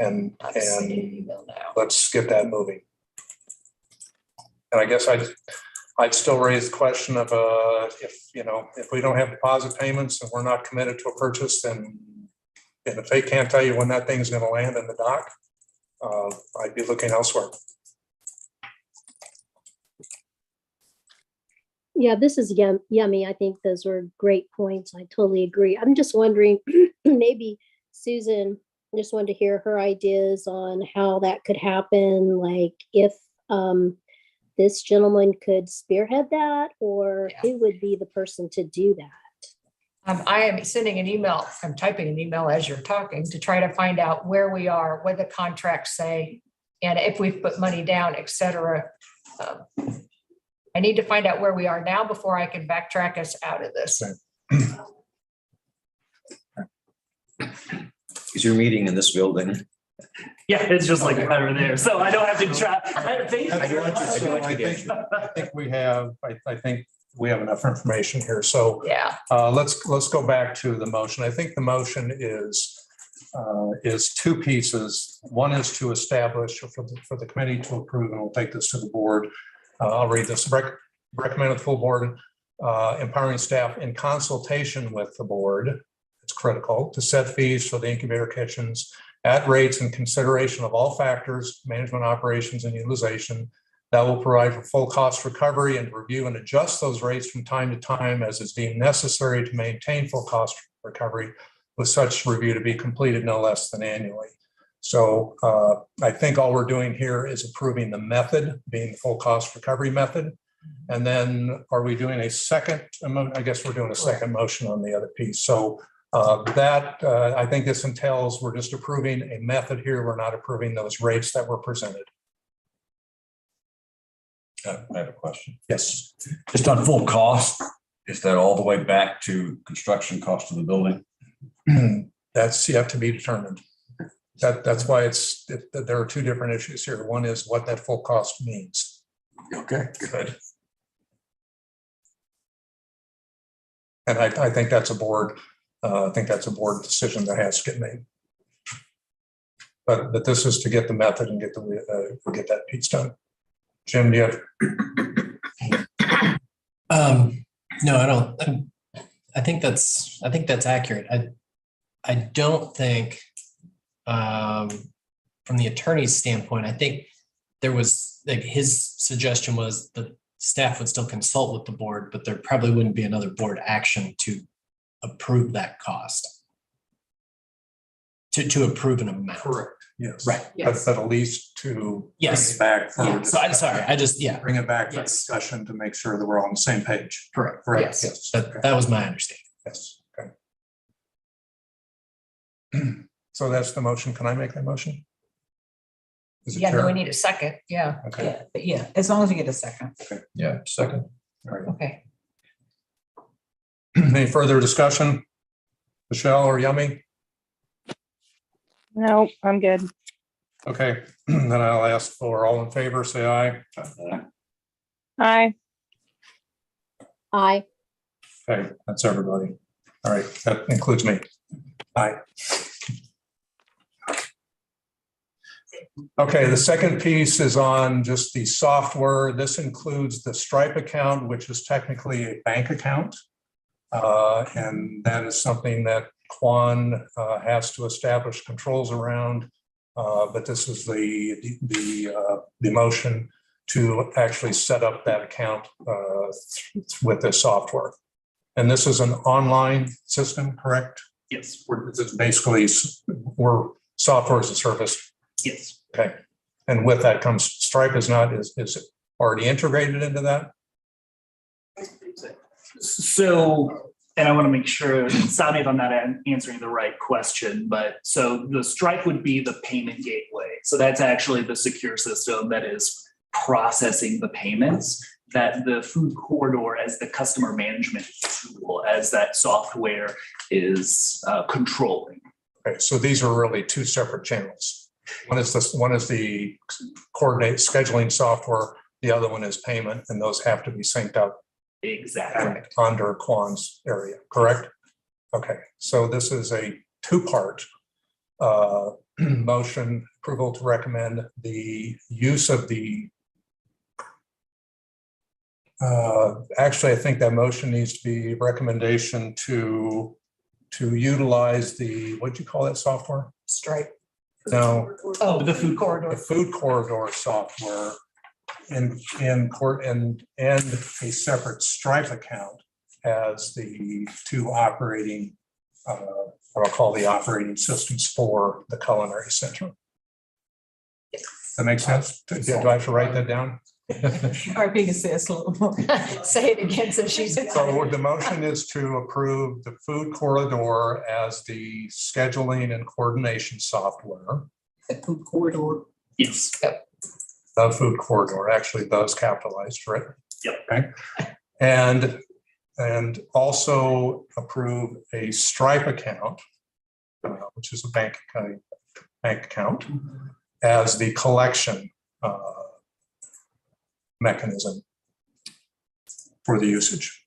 And let's get that moving. And I guess I'd still raise the question of if we don't have deposit payments and we're not committed to a purchase, then and if they can't tell you when that thing's going to land in the dock, I'd be looking elsewhere. Yeah, this is yummy. I think those were great points. I totally agree. I'm just wondering, maybe Susan, just wanted to hear her ideas on how that could happen. Like if this gentleman could spearhead that, or who would be the person to do that? I am sending an email, I'm typing an email as you're talking to try to find out where we are, what the contracts say, and if we've put money down, et cetera. I need to find out where we are now before I can backtrack us out of this. Is your meeting in this building? Yeah, it's just like right over there. So I don't have to try. I think we have enough information here. So yeah, let's go back to the motion. I think the motion is two pieces. One is to establish for the committee to approve, and we'll take this to the board. I'll read this. Recommend the full board empowering staff in consultation with the board. It's critical to set fees for the incubator kitchens at rates in consideration of all factors, management, operations, and utilization that will provide for full cost recovery and review and adjust those rates from time to time as is deemed necessary to maintain full cost recovery, with such review to be completed no less than annually. So I think all we're doing here is approving the method, being the full cost recovery method. And then are we doing a second? I guess we're doing a second motion on the other piece. So I think this entails we're just approving a method here. We're not approving those rates that were presented. I have a question. Yes. Just on full cost, is that all the way back to construction cost of the building? That's yet to be determined. That's why there are two different issues here. One is what that full cost means. Okay, good. And I think that's a board. I think that's a board decision that has to get made. But this is to get the method and get that piece done. Jim, do you have? No, I don't. I think that's accurate. I don't think. From the attorney's standpoint, I think there was like his suggestion was the staff would still consult with the board, but there probably wouldn't be another board action to approve that cost. To approve an amount. Correct. Yes. Right. Yes. But at least to yes. bring it back. Yeah. So I'm sorry. Bring it back for discussion to make sure that we're all on the same page. Correct. Correct. Yes. That was my understanding. Yes. Okay. So that's the motion. Can I make that motion? Yeah, no, we need a second. Yeah. Okay. Yeah, as long as you get a second. Okay. Yeah, second. All right. Okay. Any further discussion? Michelle or Yummy? No, I'm good. Okay, then I'll ask for all in favor, say aye. Aye. Aye. Okay, that's everybody. All right, that includes me. Aye. Okay, the second piece is on just the software. This includes the Stripe account, which is technically a bank account. And that is something that Quan has to establish controls around. But this is the motion to actually set up that account with this software. And this is an online system, correct? Yes, It's basically, we're software as a service. yes. Okay. And with that comes Stripe is it already integrated into that? So, and I want to make sure, stop me if I'm not answering the right question, but so the Stripe would be the payment gateway. So that's actually the secure system that is processing the payments, that the food corridor as the customer management tool, as that software is controlling. Okay, so these are really two separate channels. One is the coordinate scheduling software, the other one is payment, and those have to be synced up. Exactly. Under Kwan's area, correct? Okay, so this is a two-part motion approval to recommend the use of the actually, I think that motion needs to be recommendation to utilize the, what'd you call that software? Stripe. No, Oh, The food corridor. the food corridor software in court and a separate Stripe account as the two operating, what I'll call the operating systems for the culinary center. That makes sense? Do I have to write that down? Or if you can say it a little more. say it again so she's. So the motion is to approve the food corridor as the scheduling and coordination software. The food corridor. Yes. The food corridor, actually those capitalized, right? Yep. Okay. And also approve a Stripe account, which is a bank account, as the collection mechanism for the usage.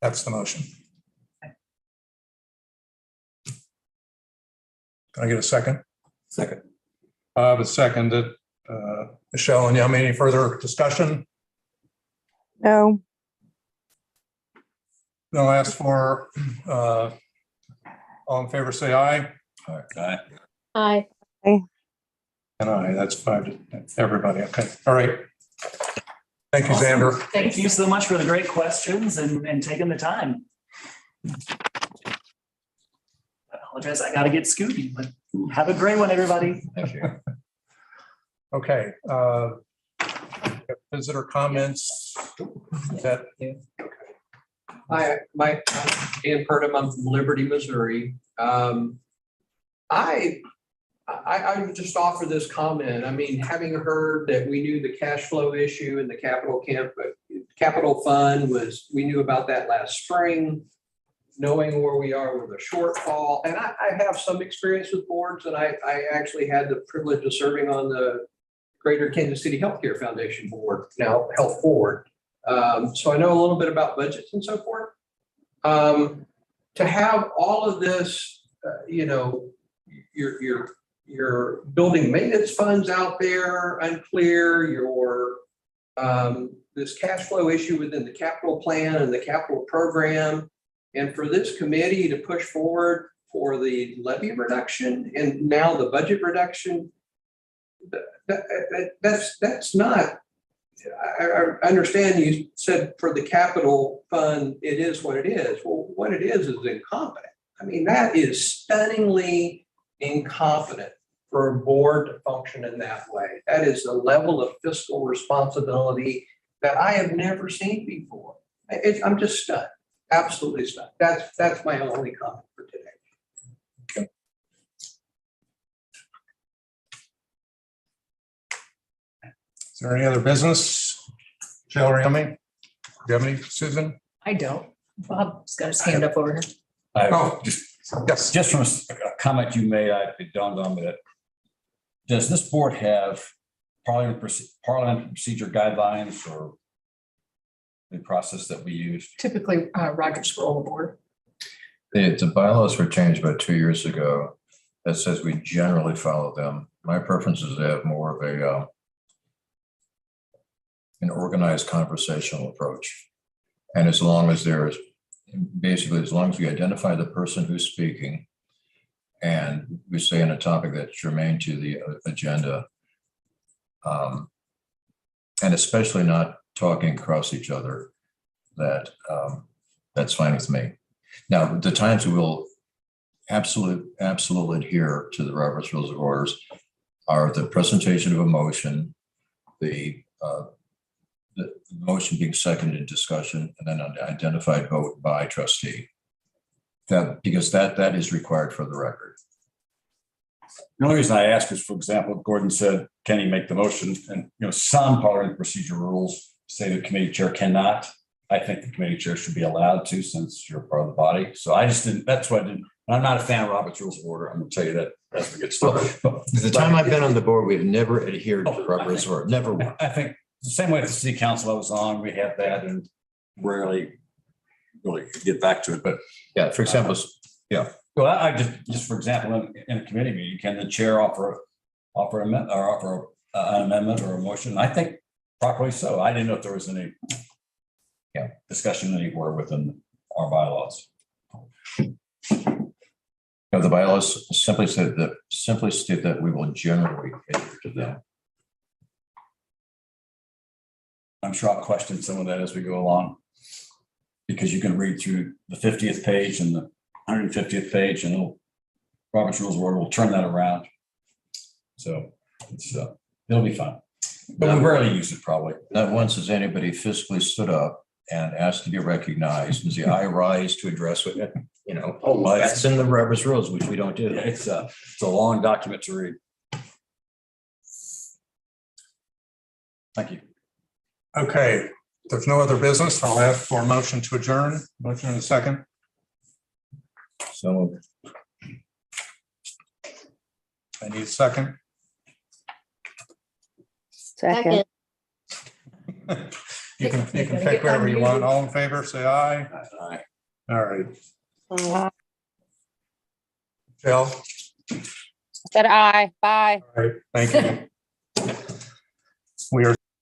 That's the motion. Can I get a second? Second. A second that Michelle, and you have any further discussion? No. I'll ask for all in favor, say aye. Aye. Aye. And aye, that's 5 to everybody. Okay, all right. Thank you, Awesome. Xander. Thank you so much for the great questions and taking the time. I apologize, I gotta get scooting, but have a great one, everybody. Thank you. Okay. Visitor comments that Hi, I'm Dan Purdom, I'm from Liberty, Missouri. I would just offer this comment. I mean, having heard that we knew the cash flow issue in the capital fund was, we knew about that last spring, knowing where we are with a shortfall. And I have some experience with boards, and I actually had the privilege of serving on the Greater Kansas City Healthcare Foundation board, now Health Forward. So I know a little bit about budgets and so forth. To have all of this, your building maintenance funds out there unclear, your this cash flow issue within the capital plan and the capital program, and for this committee to push forward for the levy reduction and now the budget reduction, that's not. I understand you said for the capital fund, it is what it is. Well, what it is incompetent. I mean, that is stunningly incompetent for a board to function in that way. That is a level of fiscal responsibility that I have never seen before. I'm just stunned, absolutely stunned. That's my only comment for today. Okay. Is there any other business? Jill, are you coming? Do you have any, Susan? I don't. Bob's got his hand up over here. Oh, Yes, just from a comment you made, it dawned on me that, does this board have parliament procedure guidelines or the process that we use? Typically, Roger Scroll board. The bylaws were changed about 2 years ago. That says we generally follow them. My preference is to have more of an organized conversational approach. And as long as there's, basically, as long as we identify the person who's speaking and we say on a topic that's germane to the agenda, and especially not talking across each other, that's fine with me. Now, the times we will absolutely adhere to the Robert's Rules of Orders are the presentation of a motion, the motion being seconded in discussion, and then an identified vote by trustee. Because that is required for the record. The only reason I ask is, for example, Gordon said, can he make the motion? And, some parliamentary procedure rules say the committee chair cannot. I think the committee chair should be allowed to, since you're part of the body. So I just didn't, that's why I didn't, and I'm not a fan of Robert's Rules of Order. I'm gonna tell you that as we get started. The time I've been on the board, we've never adhered to Robert's Rules of Order, never once. I think the same way the city council I was on, we had that and rarely really get back to it. But Yeah, for example, yeah. well, I just for example, in a committee meeting, can the chair offer an amendment or a motion? I think properly so. I didn't know if there was any discussion anywhere within our bylaws. The bylaws simply state that we will generally adhere to them. I'm sure I'll question some of that as we go along, because you can read through the 50th page and the 150th page, and Robert's Rules of Order will turn that around. So it'll be fun, but we rarely use it probably. Not once has anybody physically stood up and asked to be recognized and say, I rise to address what, that's in the Robert's Rules, which we don't do. It's a long document to read. Thank you. Okay, if there's no other business, I'll ask for a motion to adjourn. Motion in a second. So I need a second. Second. You can pick whatever you want. All in favor, say aye. Aye. All right. Jill? Said aye, bye. All right, thank you. We are